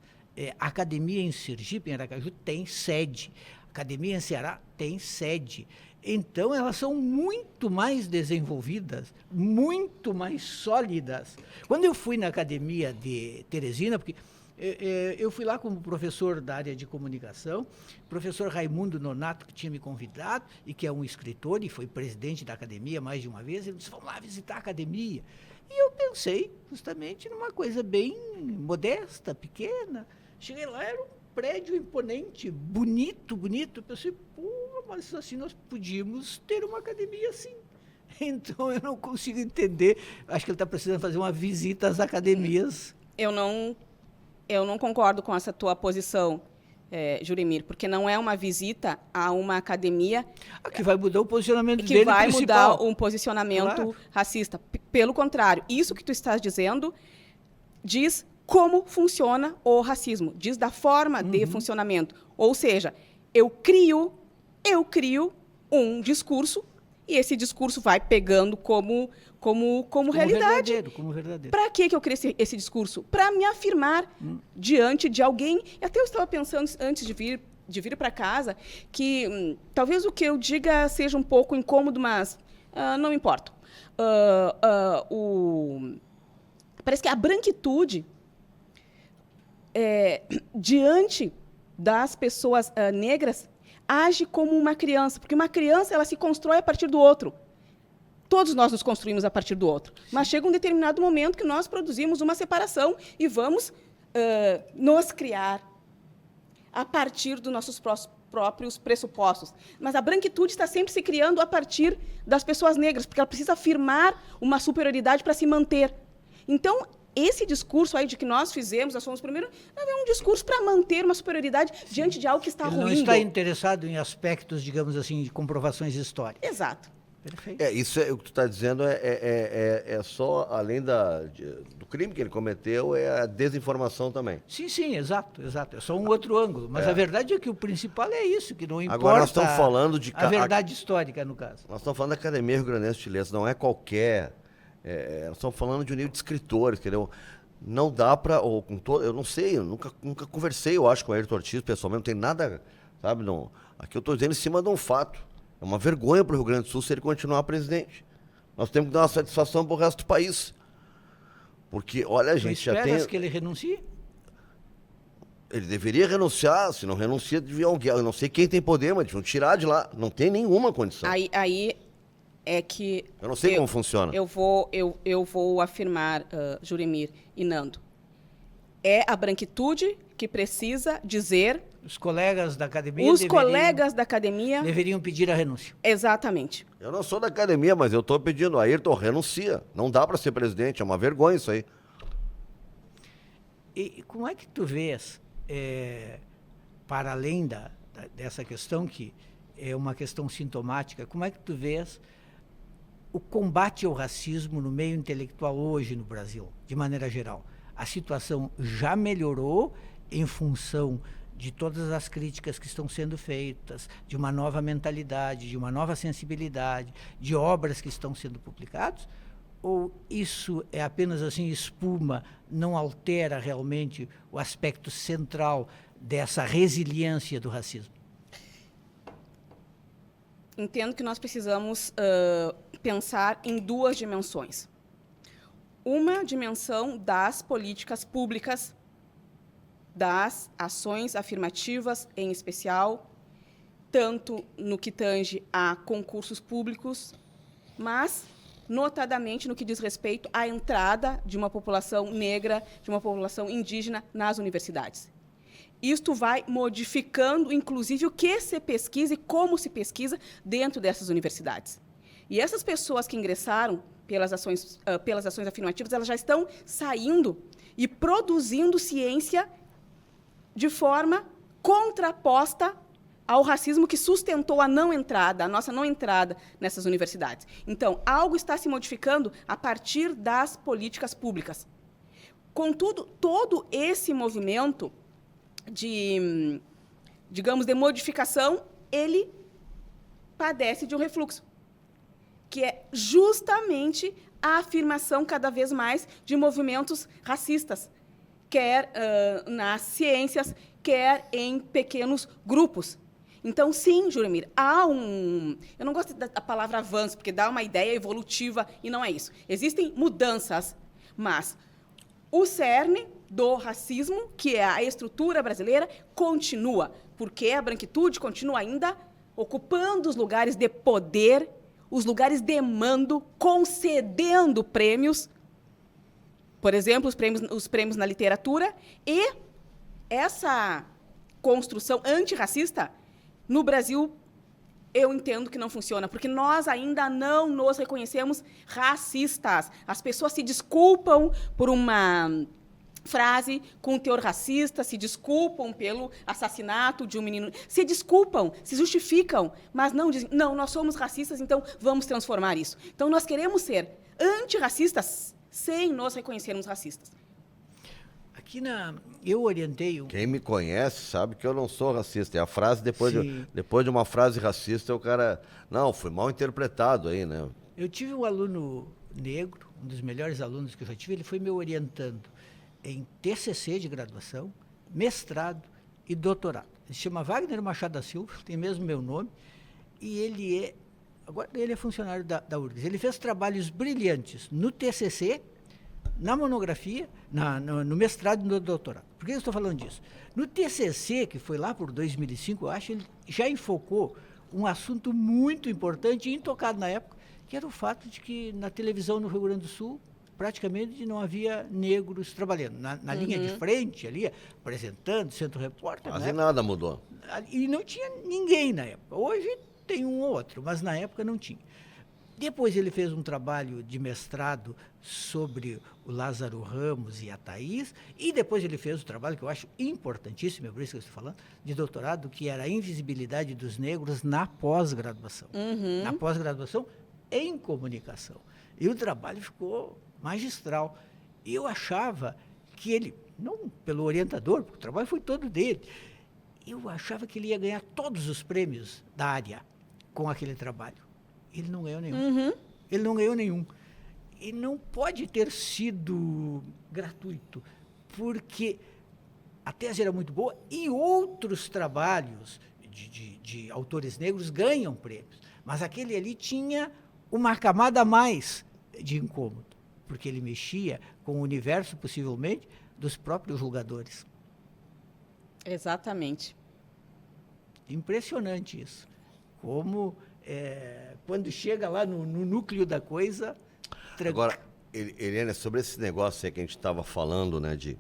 A Academia em Sergipe, em Aracaju, tem sede. A Academia em Ceará tem sede. Então, elas são muito mais desenvolvidas, muito mais sólidas. Quando eu fui na Academia de Teresina, porque eu fui lá como professor da área de comunicação, professor Raimundo Nonato, que tinha me convidado, e que é um escritor, e foi presidente da academia mais de uma vez, ele disse, vamos lá visitar a academia. E eu pensei justamente numa coisa bem modesta, pequena. Cheguei lá, era um prédio imponente, bonito. Eu pensei, pô, mas assim nós podíamos ter uma academia assim. Então eu não consigo entender, acho que ele está precisando fazer uma visita às academias. Eu não concordo com essa tua posição. Juremir, porque não é uma visita a uma academia Que vai mudar o posicionamento que dele vai principal. mudar um posicionamento Claro. racista. Pelo contrário, isso que tu estás dizendo diz como funciona o racismo, diz da forma de funcionamento. Ou seja, eu crio um discurso e esse discurso vai pegando como realidade. Como verdadeiro. Para que eu criei esse discurso? Para me afirmar diante de alguém. E até eu estava pensando, antes de vir para casa, que talvez o que eu diga seja um pouco incômodo, mas não me importa. Parece que a branquitude, diante das pessoas negras, age como uma criança, porque uma criança ela se constrói a partir do outro. Todos nós nos construímos a partir do outro. Sim. Mas chega um determinado momento que nós produzimos uma separação e vamos nos criar a partir dos nossos próprios pressupostos. Mas a branquitude está sempre se criando a partir das pessoas negras, porque ela precisa afirmar uma superioridade para se manter. Então, esse discurso aí de que nós fizemos, nós fomos primeiro, é um discurso para manter uma superioridade diante de algo que está ruindo. Ele não está interessado em aspectos, digamos assim, de comprovações históricas. Exato. Perfeito. Isso o que tu está dizendo é só, além do crime que ele cometeu, é a desinformação também. Sim, exato. É só um outro ângulo. Mas a verdade é que o principal é isso, que não importa. Agora nós estamos falando de a verdade histórica, no caso. Nós estamos falando da Academia Rio Grandense de Letras, não é qualquer. Nós estamos falando de um nível de escritores, entendeu? Não dá para. Eu não sei, eu nunca conversei, eu acho, com o Ayrton Ortiz, pessoalmente, não tem nada, sabe? Não, aqui eu estou dizendo em cima de um fato. É uma vergonha para o Rio Grande do Sul se ele continuar presidente. Nós temos que dar uma satisfação para o resto do país. Porque, olha, a gente já tem... que ele renuncie? Ele deveria renunciar, se não renuncia, devia alguém. Eu não sei quem tem poder, mas deviam tirar de lá. Não tem nenhuma condição. Aí é que... Eu não sei como funciona. Eu vou afirmar, Juremir e Nando. É a branquitude que precisa dizer... Os colegas da academia deveriam pedir a renúncia. Exatamente. Eu não sou da academia, mas eu estou pedindo. Ayrton, renuncia. Não dá para ser presidente, é uma vergonha isso aí. E como é que tu vês, para além dessa questão, que é uma questão sintomática, como é que tu vês o combate ao racismo no meio intelectual hoje no Brasil, de maneira geral? A situação já melhorou em função de todas as críticas que estão sendo feitas, de uma nova mentalidade, de uma nova sensibilidade, de obras que estão sendo publicadas? Ou isso é apenas assim espuma, não altera realmente o aspecto central dessa resiliência do racismo? Entendo que nós precisamos pensar em duas dimensões. Uma dimensão das políticas públicas, das ações afirmativas, em especial, tanto no que tange a concursos públicos, mas, notadamente, no que diz respeito à entrada de uma população negra, de uma população indígena nas universidades. Isto vai modificando, inclusive, o que se pesquisa e como se pesquisa dentro dessas universidades. E essas pessoas que ingressaram pelas ações afirmativas, elas já estão saindo e produzindo ciência de forma contraposta ao racismo que sustentou a nossa não entrada nessas universidades. Então, algo está se modificando a partir das políticas públicas. Contudo, todo esse movimento de modificação, ele padece de um refluxo, que é justamente a afirmação cada vez mais de movimentos racistas, quer nas ciências, quer em pequenos grupos. Então, sim, Juremir, eu não gosto da palavra avanço, porque dá uma ideia evolutiva, e não é isso. Existem mudanças, mas o cerne do racismo, que é a estrutura brasileira, continua, porque a branquitude continua ainda ocupando os lugares de poder, os lugares de mando, concedendo prêmios, por exemplo, os prêmios na literatura, e essa construção antirracista, no Brasil, eu entendo que não funciona, porque nós ainda não nos reconhecemos racistas. As pessoas se desculpam por uma frase com teor racista, se desculpam pelo assassinato de um menino, se desculpam, se justificam, mas não dizem, não, nós somos racistas, então vamos transformar isso. Então, nós queremos ser antirracistas sem nos reconhecermos racistas. Aqui eu orientei... Quem me conhece sabe que eu não sou racista. É a frase, depois de uma frase racista, o cara... Não, foi mal interpretado aí, né? Eu tive um aluno negro, um dos melhores alunos que eu já tive, ele foi me orientando em TCC de graduação, mestrado e doutorado. Ele se chama Wagner Machado da Silva, tem mesmo meu nome, e agora ele é funcionário da URGS. Ele fez trabalhos brilhantes no TCC, na monografia, no mestrado e no doutorado. Por que eu estou falando disso? No TCC, que foi lá por 2005, eu acho, ele já enfocou um assunto muito importante e intocado na época, que era o fato de que na televisão no Rio Grande do Sul, praticamente não havia negros trabalhando. Na linha de frente, ali, apresentando, sendo repórter. Quase nada mudou. E não tinha ninguém na época. Hoje tem um ou outro, mas na época não tinha. Depois ele fez um trabalho de mestrado sobre o Lázaro Ramos e a Thaís, e depois ele fez o trabalho que eu acho importantíssimo, é por isso que eu estou falando, de doutorado, que era a invisibilidade dos negros na pós-graduação. Na pós-graduação em comunicação. E o trabalho ficou magistral. E eu achava que ele, não pelo orientador, porque o trabalho foi todo dele, eu achava que ele ia ganhar todos os prêmios da área com aquele trabalho. Ele não ganhou nenhum. Ele não ganhou nenhum. E não pode ter sido gratuito, porque a tese era muito boa e outros trabalhos de autores negros ganham prêmios. Mas aquele ali tinha uma camada a mais de incômodo, porque ele mexia com o universo, possivelmente, dos próprios julgadores. Exatamente. Impressionante isso. Como, quando chega lá no núcleo da coisa... Agora, Eliane, sobre esse negócio aí que a gente estava falando, né, de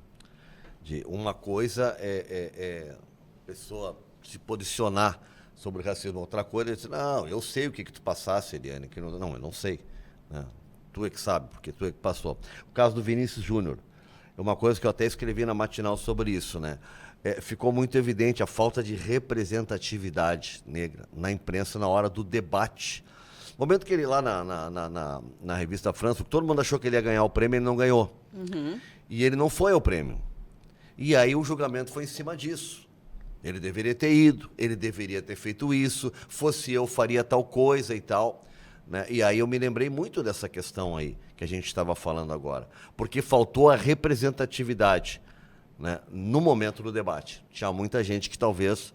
uma coisa a pessoa se posicionar sobre o racismo, outra coisa, ele diz, não, eu sei o que tu passasse, Eliane, que não, eu não sei, né? Tu é que sabe, porque tu é que passou. O caso do Vinícius Júnior, é uma coisa que eu até escrevi na Matinal sobre isso, né? Ficou muito evidente a falta de representatividade negra na imprensa na hora do debate. No momento que ele lá na revista França, todo mundo achou que ele ia ganhar o prêmio, ele não ganhou. E ele não foi ao prêmio. E aí o julgamento foi em cima disso. Ele deveria ter ido, ele deveria ter feito isso, fosse eu faria tal coisa e tal. Né? E aí eu me lembrei muito dessa questão aí que a gente estava falando agora. Porque faltou a representatividade, né, no momento do debate. Tinha muita gente que talvez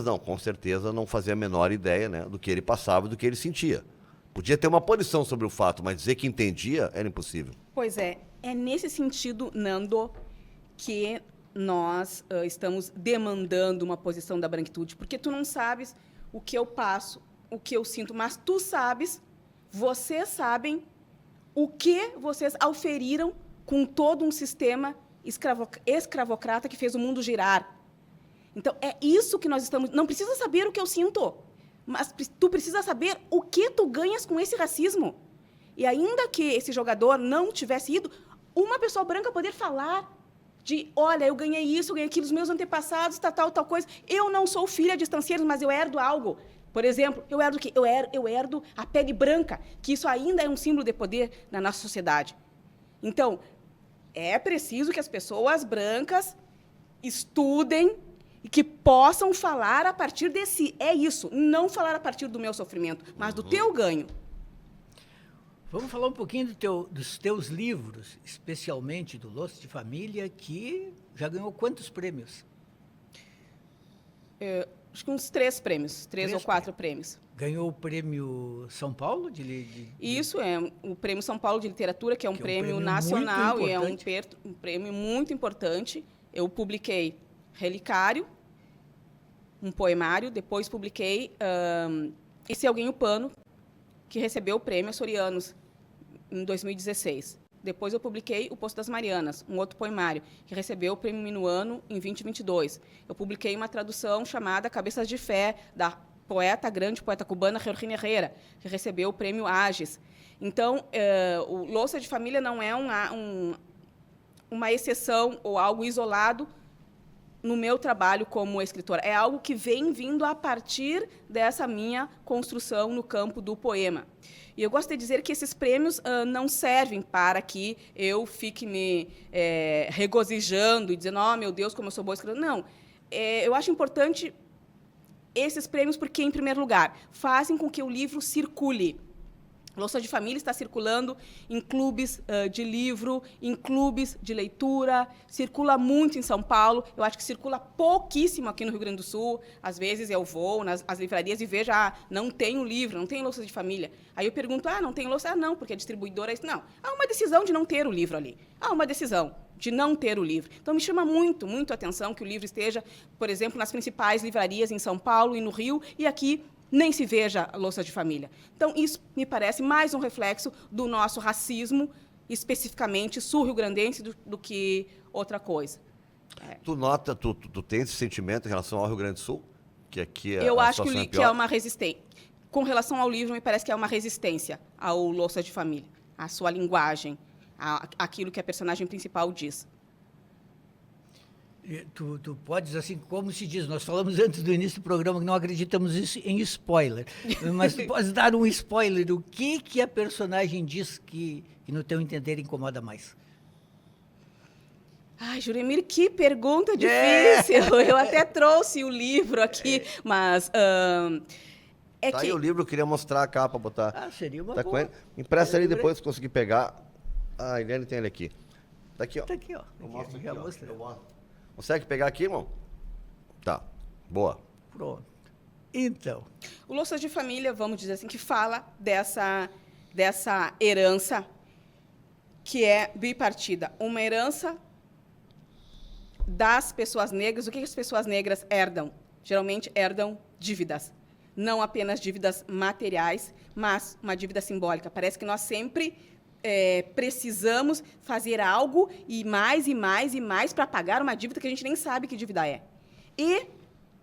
não, com certeza não fazia a menor ideia, né, do que ele passava e do que ele sentia. Podia ter uma posição sobre o fato, mas dizer que entendia era impossível. Pois é nesse sentido, Nando, que nós estamos demandando uma posição da branquitude, porque tu não sabes o que eu passo, o que eu sinto, mas tu sabes, vocês sabem o que vocês auferiram com todo um sistema escravocrata que fez o mundo girar. Então, é isso que nós estamos... Não precisa saber o que eu sinto, mas tu precisa saber o que tu ganhas com esse racismo. E ainda que esse jogador não tivesse ido, uma pessoa branca poder falar de, olha, eu ganhei isso, eu ganhei aquilo, os meus antepassados, tal coisa. Eu não sou filha de estanceiros, mas eu herdo algo. Por exemplo, eu herdo o quê? Eu herdo a pele branca, que isso ainda é um símbolo de poder na nossa sociedade. Então, é preciso que as pessoas brancas estudem e que possam falar a partir de si. É isso, não falar a partir do meu sofrimento, mas do teu ganho. Vamos falar um pouquinho dos teus livros, especialmente do Los de Família, que já ganhou quantos prêmios? Acho que uns 3 prêmios, 3 ou 4 prêmios. Ganhou o Prêmio São Paulo? Isso, é o Prêmio São Paulo de Literatura, que é um prêmio nacional e é um prêmio muito importante. Eu publiquei Relicário, um poemário, depois publiquei E Se Alguém o Pano, que recebeu o prêmio Açorianos em 2016. Depois eu publiquei O Poço das Marianas, um outro poemário, que recebeu o prêmio Minuano em 2022. Eu publiquei uma tradução chamada Cabeças de Fé, da grande poeta cubana Georgina Herrera, que recebeu o prêmio Ages. Então, o Louça de Família não é uma exceção ou algo isolado no meu trabalho como escritora. É algo que vem vindo a partir dessa minha construção no campo do poema. E eu gosto de dizer que esses prêmios não servem para que eu fique me regozijando e dizendo, oh, meu Deus, como eu sou boa escritora. Não. Eu acho importante esses prêmios porque, em primeiro lugar, fazem com que o livro circule. Louça de Família está circulando em clubes de livro, em clubes de leitura, circula muito em São Paulo, eu acho que circula pouquíssimo aqui no Rio Grande do Sul. Às vezes eu vou nas livrarias e vejo, não tem um livro, não tem Louça de Família. Aí eu pergunto, não tem louça? Não, porque a distribuidora... Não, há uma decisão de não ter o livro ali. Há uma decisão de não ter o livro. Então, me chama muito, muito a atenção que o livro esteja, por exemplo, nas principais livrarias em São Paulo e no Rio, e aqui nem se veja a Louça de Família. Então, isso me parece mais um reflexo do nosso racismo, especificamente sul-rio-grandense, do que outra coisa. Tu nota, tu tem esse sentimento em relação ao Rio Grande do Sul? Que aqui eu acho é que é uma resistência. Com relação ao livro, me parece que é uma resistência ao Louça de Família, à sua linguagem, àquilo que a personagem principal diz. Tu podes, assim, como se diz, nós falamos antes do início do programa que não acreditamos em spoiler, mas tu podes dar um spoiler do que a personagem diz que no teu entender incomoda mais? Ai, Juremir, que pergunta difícil! Eu até trouxe o livro aqui, mas... Tá aí o livro, eu queria mostrar a capa, botar... seria uma boa. Empresta ali depois, se conseguir pegar. A Eliane tem ele aqui. Tá aqui, ó. Tá aqui, ó. Eu mostro aqui, já ó. mostrei. Consegue pegar aqui, irmão? Tá, boa. Pronto. Então... O Louça de Família, vamos dizer assim, que fala dessa herança que é bipartida. Uma herança das pessoas negras. O que as pessoas negras herdam? Geralmente herdam dívidas. Não apenas dívidas materiais, mas uma dívida simbólica. Parece que nós sempre precisamos fazer algo e mais para pagar uma dívida que a gente nem sabe que dívida é. E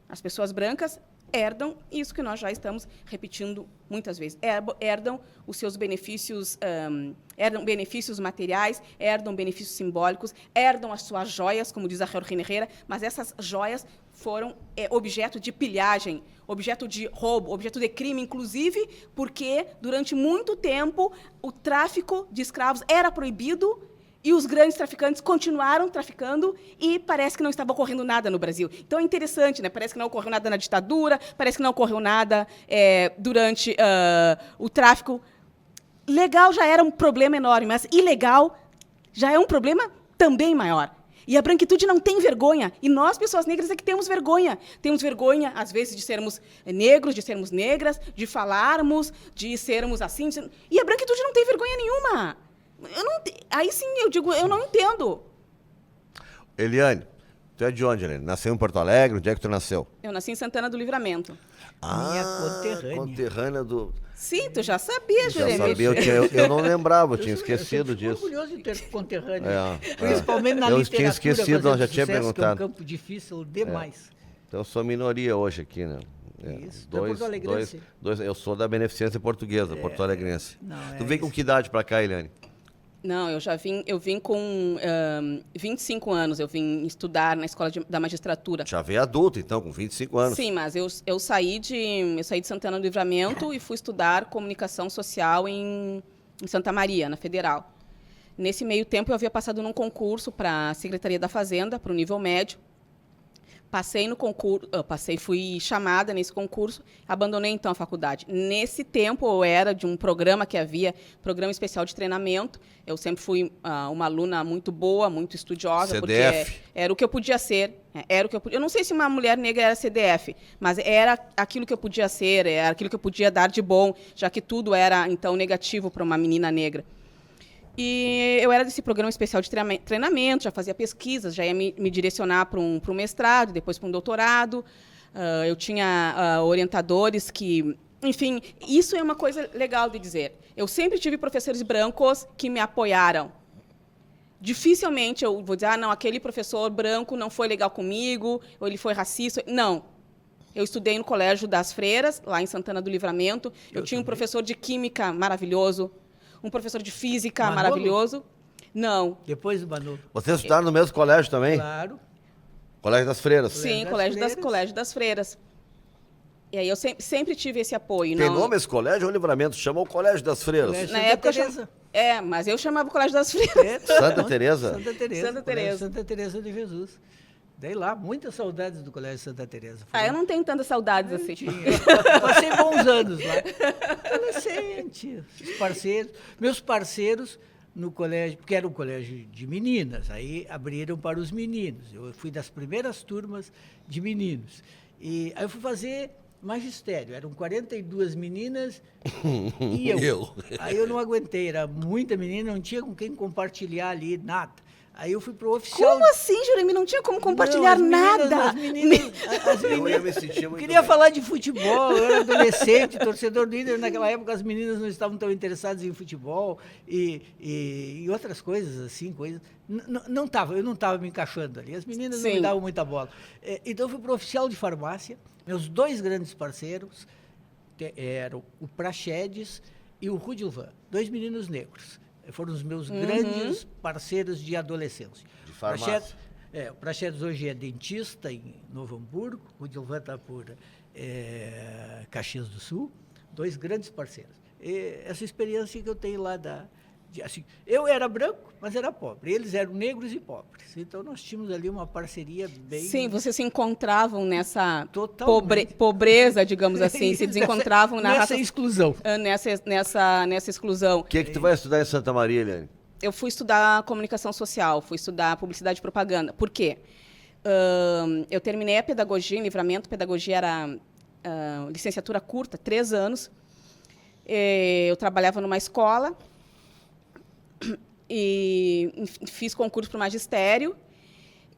as pessoas brancas herdam isso que nós já estamos repetindo muitas vezes. Herdam os seus benefícios, herdam benefícios materiais, herdam benefícios simbólicos, herdam as suas joias, como diz a Jorge Herrera, mas essas joias foram objeto de pilhagem, objeto de roubo, objeto de crime, inclusive porque, durante muito tempo, o tráfico de escravos era proibido e os grandes traficantes continuaram traficando e parece que não estava ocorrendo nada no Brasil. Então, é interessante, né? Parece que não ocorreu nada na ditadura, parece que não ocorreu nada durante o tráfico. Legal já era um problema enorme, mas ilegal já é um problema também maior. E a branquitude não tem vergonha. E nós, pessoas negras, é que temos vergonha. Temos vergonha, às vezes, de sermos negros, de sermos negras, de falarmos, de sermos assim. E a branquitude não tem vergonha nenhuma. Aí sim, eu digo, eu não entendo. Eliane, tu é de onde, Eliane? Nasceu em Porto Alegre? Onde é que tu nasceu? Eu nasci em Santana do Livramento. Minha conterrânea. Conterrânea do... Sim, tu já sabia, Juremir. Já sabia, eu não lembrava, eu tinha esquecido disso. Eu orgulhoso de ter conterrâneo. Principalmente na eu literatura. tinha esquecido, não, já tinha sucesso, perguntado. Que é um campo difícil demais. Então, eu sou minoria hoje aqui, né? Isso, porto-alegrense. Eu sou da Beneficência Portuguesa, porto-alegrense. Tu vem isso. com que idade pra cá, Eliane? Não, eu vim com 25 anos, eu vim estudar na Escola da Magistratura. Já veio adulto, então, com 25 anos. Sim, mas eu saí de Santana do Livramento e fui estudar comunicação social em Santa Maria, na Federal. Nesse meio tempo, eu havia passado num concurso para a Secretaria da Fazenda, para o nível médio. Passei no concurso, fui chamada nesse concurso, abandonei então a faculdade. Nesse tempo eu era de um programa que havia, programa especial de treinamento. Eu sempre fui uma aluna muito boa, muito estudiosa, CDF. Porque era o que eu podia ser. Eu não sei se uma mulher negra era CDF, mas era aquilo que eu podia ser, era aquilo que eu podia dar de bom, já que tudo era então negativo para uma menina negra. E eu era desse programa especial de treinamento, já fazia pesquisas, já ia me direcionar para um mestrado, depois para um doutorado. Eu tinha orientadores que... Enfim, isso é uma coisa legal de dizer. Eu sempre tive professores brancos que me apoiaram. Dificilmente eu vou dizer, não, aquele professor branco não foi legal comigo, ou ele foi racista. Não. Eu estudei no Colégio das Freiras, lá em Santana do Livramento. Eu tinha um professor de química maravilhoso, um professor de física maravilhoso. Não. Depois do Manu. Vocês estudaram no mesmo colégio também? Claro. Colégio das Freiras? Sim, das Colégio Freiras. Colégio das Freiras. E aí eu sempre tive esse apoio. Tem não... nome esse colégio ou Livramento? Chamou o Colégio das Freiras. Colégio Na Santa época eu Teresa. mas eu chamava o Colégio das Freiras. Santa Teresa? Santa Teresa. Santa Colégio Teresa. Santa Teresa de Jesus. Dei lá muitas saudades do Colégio Santa Teresa. Eu não tenho tantas saudades assim. Passei bons anos lá. Adolescente, os parceiros. Meus parceiros no colégio, porque era um colégio de meninas, aí abriram para os meninos. Eu fui das primeiras turmas de meninos. E aí eu fui fazer magistério. Eram 42 meninas e eu. Aí eu não aguentei, era muita menina, não tinha com quem compartilhar ali nada. Aí eu fui pro oficial. Como assim, Juremi? Não tinha como compartilhar nada. As meninas, Eu ia me sentir muito queria bem. falar de futebol, eu era adolescente, torcedor do Inter. Naquela época as meninas não estavam tão interessadas em futebol e outras coisas assim, coisas. Eu não estava me encaixando ali. As meninas não me Sim. davam muita bola. Então eu fui pro oficial de farmácia. Meus dois grandes parceiros eram o Praxedes e o Rudilvan, dois meninos negros. Foram os meus grandes parceiros de adolescência. De farmácia. O Praxedes hoje é dentista em Novo Hamburgo, o Rudilvan está por Caxias do Sul, dois grandes parceiros. E essa experiência que eu tenho lá assim, eu era branco, mas era pobre. Eles eram negros e pobres. Então, nós tínhamos ali uma parceria bem... Sim, vocês se encontravam nessa Totalmente. pobreza, digamos assim, se desencontravam nessa exclusão. nessa exclusão. O que tu vai estudar em Santa Maria, Eliane? Eu fui estudar comunicação social, fui estudar publicidade e propaganda. Por quê? Eu terminei a pedagogia em Livramento. Pedagogia era licenciatura curta, 3 anos. Eu trabalhava numa escola e fiz concurso para o magistério.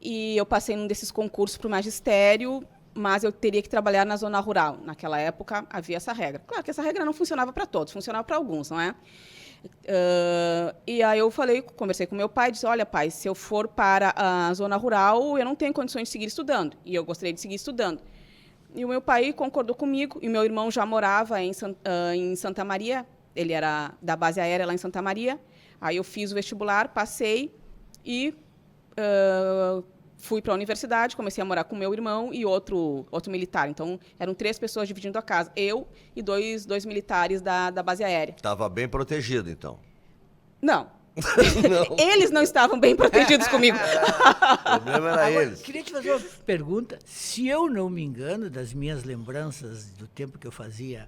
E eu passei num desses concursos para o magistério, mas eu teria que trabalhar na zona rural. Naquela época havia essa regra. Claro que essa regra não funcionava para todos, funcionava para alguns, não é? E aí eu conversei com meu pai, disse, olha, pai, se eu for para a zona rural, eu não tenho condições de seguir estudando, e eu gostaria de seguir estudando. E o meu pai concordou comigo, e meu irmão já morava em Santa Maria, ele era da base aérea lá em Santa Maria. Aí eu fiz o vestibular, passei e fui para a universidade, comecei a morar com meu irmão e outro militar. Então, eram 3 pessoas dividindo a casa. Eu e dois militares da base aérea. Estava bem protegido, então. Não. Eles não estavam bem protegidos comigo. O problema era Agora, eles. queria te fazer uma pergunta. Se eu não me engano, das minhas lembranças do tempo que eu fazia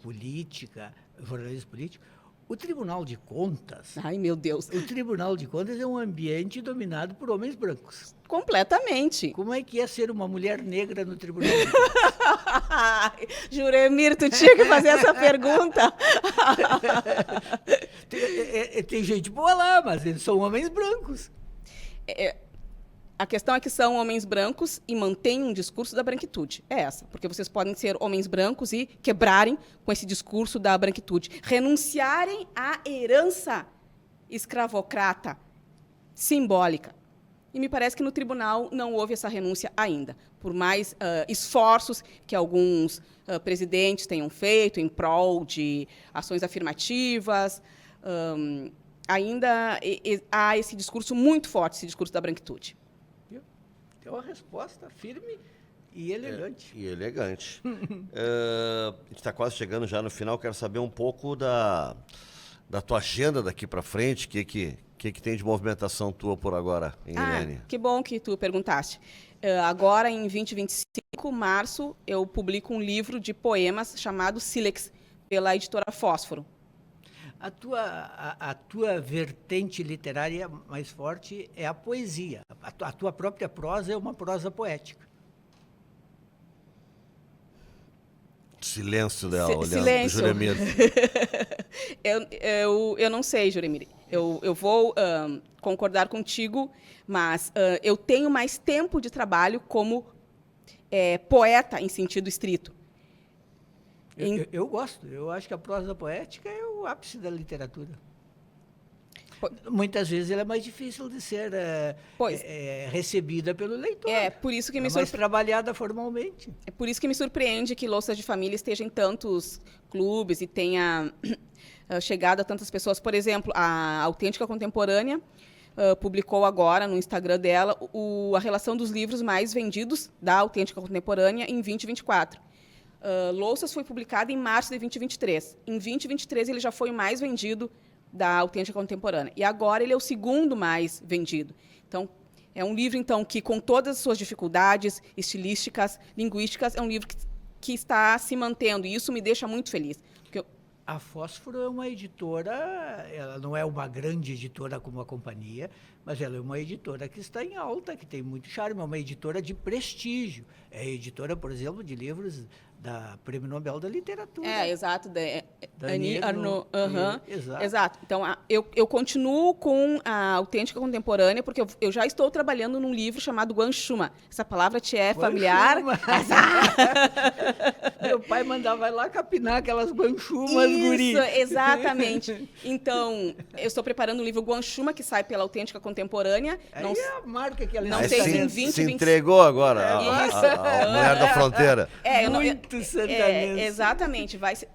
política, jornalismo político, o Tribunal de Contas... Ai, meu Deus. O Tribunal de Contas é um ambiente dominado por homens brancos. Completamente. Como é que é ser uma mulher negra no Tribunal de Contas? Juremir, tu tinha que fazer essa pergunta. Tem gente boa lá, mas eles são homens brancos. A questão é que são homens brancos e mantêm um discurso da branquitude. É essa. Porque vocês podem ser homens brancos e quebrarem com esse discurso da branquitude. Renunciarem à herança escravocrata simbólica. E me parece que no tribunal não houve essa renúncia ainda. Por mais esforços que alguns presidentes tenham feito em prol de ações afirmativas, ainda há esse discurso muito forte, esse discurso da branquitude. É uma resposta firme e elegante. E elegante. A gente está quase chegando já no final. Quero saber um pouco da tua agenda daqui para frente. O que tem de movimentação tua por agora, em Eliane? Que bom que tu perguntaste. Agora, em 2025, março, eu publico um livro de poemas chamado Sílex, pela editora Fósforo. A tua vertente literária mais forte é a poesia. A tua própria prosa é uma prosa poética. Silêncio dela, olhando silêncio. pro Juremir. Eu não sei, Juremir. Eu vou concordar contigo, mas eu tenho mais tempo de trabalho como poeta em sentido estrito. Eu gosto. Eu acho que a prosa poética é o ápice da literatura. Muitas vezes ela é mais difícil de ser recebida pelo leitor. Por isso que mais trabalhada formalmente. É por isso que me surpreende que Louças de Família esteja em tantos clubes e tenha chegado a tantas pessoas. Por exemplo, a Autêntica Contemporânea publicou agora no Instagram dela a relação dos livros mais vendidos da Autêntica Contemporânea em 2024. Louças foi publicado em março de 2023. Em 2023, ele já foi o mais vendido da Autêntica Contemporânea. E agora ele é o segundo mais vendido. Então, é um livro, então, que, com todas as suas dificuldades estilísticas, linguísticas, é um livro que está se mantendo. E isso me deixa muito feliz. Porque a Fósforo é uma editora, ela não é uma grande editora como a companhia, mas ela é uma editora que está em alta, que tem muito charme, é uma editora de prestígio. É editora, por exemplo, de livros da Prêmio Nobel da Literatura. Exato. Annie Ernaux. Exato. Então, eu continuo com a Autêntica Contemporânea, porque eu já estou trabalhando num livro chamado Guanxuma. Essa palavra te é familiar? Meu pai mandava, vai lá capinar aquelas guanchumas, guri. Isso, exatamente. Então, eu estou preparando o livro Guanxuma, que sai pela Autêntica Contemporânea. Aí é a marca que ela não sei se em 20, se entregou agora, a mulher da fronteira. Muito sertanejo. Exatamente. Vai ser...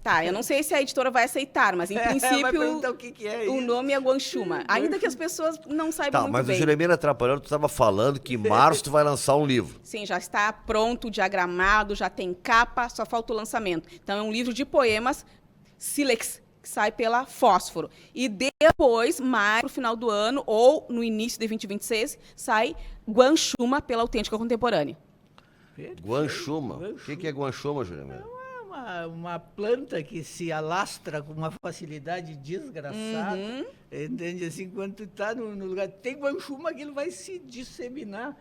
Tá, eu não sei se a editora vai aceitar, mas em princípio o que é o nome é Guanxuma. Ainda que as pessoas não saibam muito mas bem. O Juremir atrapalhando, tu estava falando que em março tu vai lançar um livro. Sim, já está pronto, diagramado, já tem capa, só falta o lançamento. Então é um livro de poemas, Sílex, que sai pela Fósforo. E depois, mais pro final do ano, ou no início de 2026, sai Guanxuma pela Autêntica Contemporânea. Guanxuma. O que é Guanxuma, Juremir? Uma planta que se alastra com uma facilidade desgraçada. Entende? Assim, quando tu está no lugar, tem guanchuma, aquilo vai se disseminar.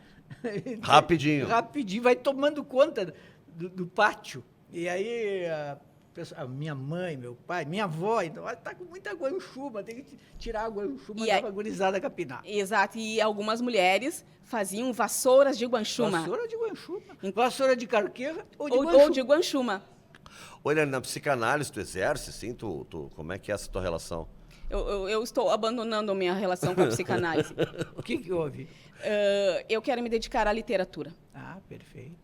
Rapidinho. Rapidinho, vai tomando conta do pátio. E aí a minha mãe, meu pai, minha avó, então, está com muita guanchuma, tem que tirar a guanchuma e para a gurizada capinar. Exato, e algumas mulheres faziam vassouras de guanchuma. Vassoura de guanchuma. Vassoura de carqueira ou de guanchuma. Olha, na psicanálise tu exerce, assim, como é que é essa tua relação? Eu estou abandonando a minha relação com a psicanálise. O que houve? Eu quero me dedicar à literatura. Ah, perfeito.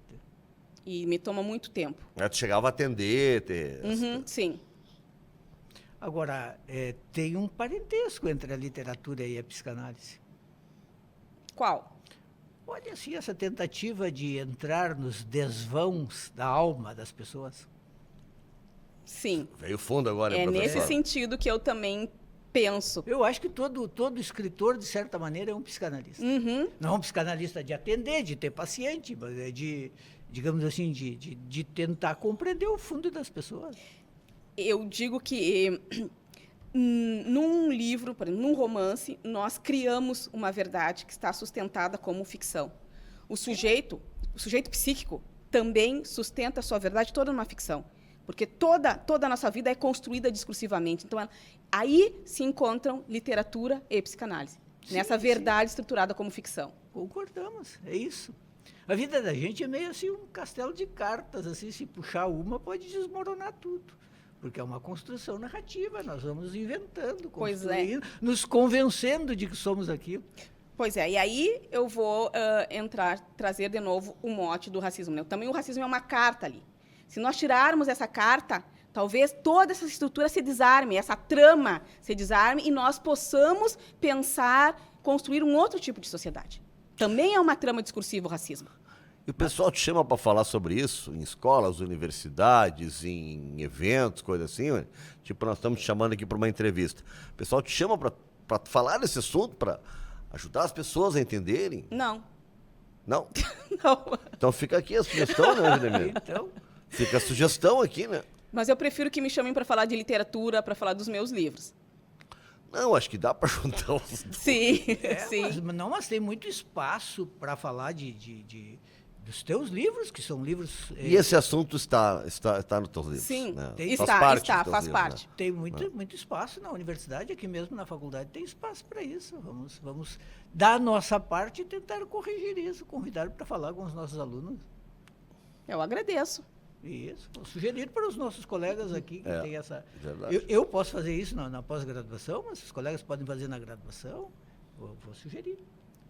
E me toma muito tempo. Tu chegava a atender, sim. Agora, tem um parentesco entre a literatura e a psicanálise. Qual? Olha, assim, essa tentativa de entrar nos desvãos da alma das pessoas. Sim. Veio fundo agora, É professor. nesse sentido que eu também penso. Eu acho que todo escritor, de certa maneira, é um psicanalista. Não é um psicanalista de atender, de ter paciente, mas é de, digamos assim, de tentar compreender o fundo das pessoas. Eu digo que num livro, por exemplo, num romance, nós criamos uma verdade que está sustentada como ficção. O sujeito psíquico também sustenta a sua verdade toda numa ficção. Porque toda a nossa vida é construída discursivamente. Então, aí se encontram literatura e psicanálise. Nessa verdade estruturada como ficção. Concordamos, é isso. A vida da gente é meio assim um castelo de cartas, assim, se puxar uma pode desmoronar tudo. Porque é uma construção narrativa, nós vamos inventando, construindo, nos convencendo de que somos aquilo. Pois é, e aí eu vou trazer de novo o mote do racismo. Né? Também o racismo é uma carta ali. Se nós tirarmos essa carta, talvez toda essa estrutura se desarme, essa trama se desarme e nós possamos pensar, construir um outro tipo de sociedade. Também é uma trama discursiva o racismo. E o pessoal te chama para falar sobre isso em escolas, universidades, em eventos, coisa assim? Ué? Tipo, nós estamos te chamando aqui para uma entrevista. O pessoal te chama para falar desse assunto, para ajudar as pessoas a entenderem? Não. Não? Não. Então fica aqui a sugestão, né, Juremir? Então... Fica a sugestão aqui, né? Mas eu prefiro que me chamem para falar de literatura, para falar dos meus livros. Não, acho que dá para juntar os dois. Sim, sim. Mas tem muito espaço para falar dos teus livros, que são livros... E esse assunto está nos teus livros? Sim, né? faz parte. Tem muito espaço na universidade, aqui mesmo na faculdade tem espaço para isso. Vamos dar a nossa parte e tentar corrigir isso, convidar para falar com os nossos alunos. Eu agradeço. Isso, vou sugerir para os nossos colegas aqui que tem essa... Verdade. Eu posso fazer isso na pós-graduação, mas os colegas podem fazer na graduação, vou sugerir,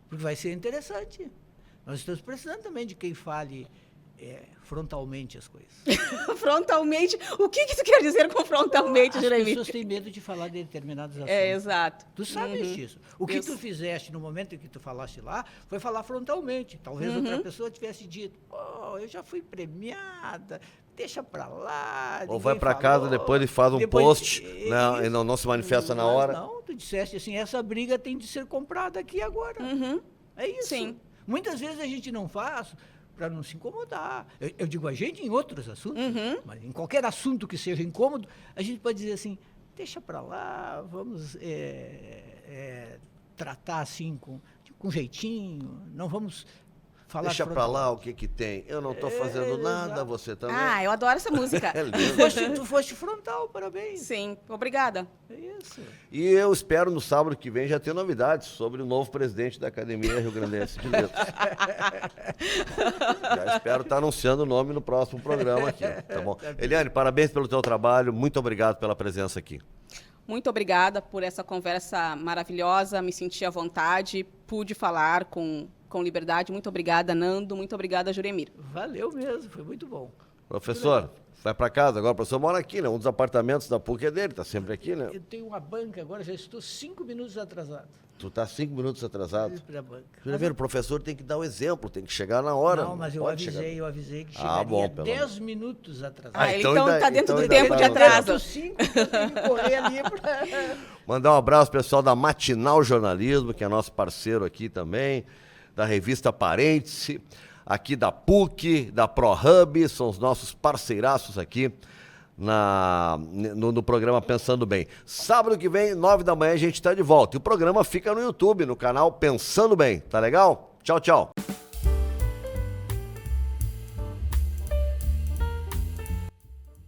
porque vai ser interessante. Nós estamos precisando também de quem fale frontalmente as coisas. Frontalmente. O que tu quer dizer com frontalmente, As Juremir? pessoas têm medo de falar de determinados assuntos. Exato. Tu sabes disso. O que tu fizeste no momento em que tu falaste lá foi falar frontalmente. Talvez outra pessoa tivesse dito, eu já fui premiada, deixa pra lá. Ou vai pra casa depois e faz um post, né, e não se manifesta na hora. Não, tu disseste assim, essa briga tem de ser comprada aqui agora. É isso. Sim. Muitas vezes a gente não faz para não se incomodar. Eu digo a gente em outros assuntos, mas em qualquer assunto que seja incômodo, a gente pode dizer assim, deixa para lá, vamos tratar assim com jeitinho, não vamos falar... Deixa pra lá o que tem. Eu não tô fazendo nada, exato. você também. Ah, eu adoro essa música. É lindo. Tu foste frontal, parabéns. Sim, obrigada. É isso. E eu espero no sábado que vem já ter novidades sobre o novo presidente da Academia Rio Grandense de Letras. Já espero estar anunciando o nome no próximo programa aqui. Tá bom? Eliane, parabéns pelo teu trabalho. Muito obrigado pela presença aqui. Muito obrigada por essa conversa maravilhosa. Me senti à vontade, pude falar com liberdade. Muito obrigada, Nando. Muito obrigada, Juremir. Valeu mesmo, foi muito bom. Professor, vai para casa agora. O professor mora aqui, né? Um dos apartamentos da PUC é dele, tá sempre aqui, né? Eu tenho uma banca agora, já estou 5 minutos atrasado. Tu tá 5 minutos atrasado. Pra banca. O professor tem que dar o exemplo, tem que chegar na hora. Não, mas eu avisei que Ah, chegaria bom, pelo 10 minutos atrasado. Ah, então então ainda- tá dentro então do ainda tempo tá de no atraso. 5, eu tenho que correr ali pra... Mandar um abraço pessoal da Matinal Jornalismo, que é nosso parceiro aqui também, da revista Parêntese, aqui da PUC, da ProHub, são os nossos parceiraços aqui no programa Pensando Bem. Sábado que vem, 9 da manhã, a gente está de volta. E o programa fica no YouTube, no canal Pensando Bem. Tá legal? Tchau, tchau.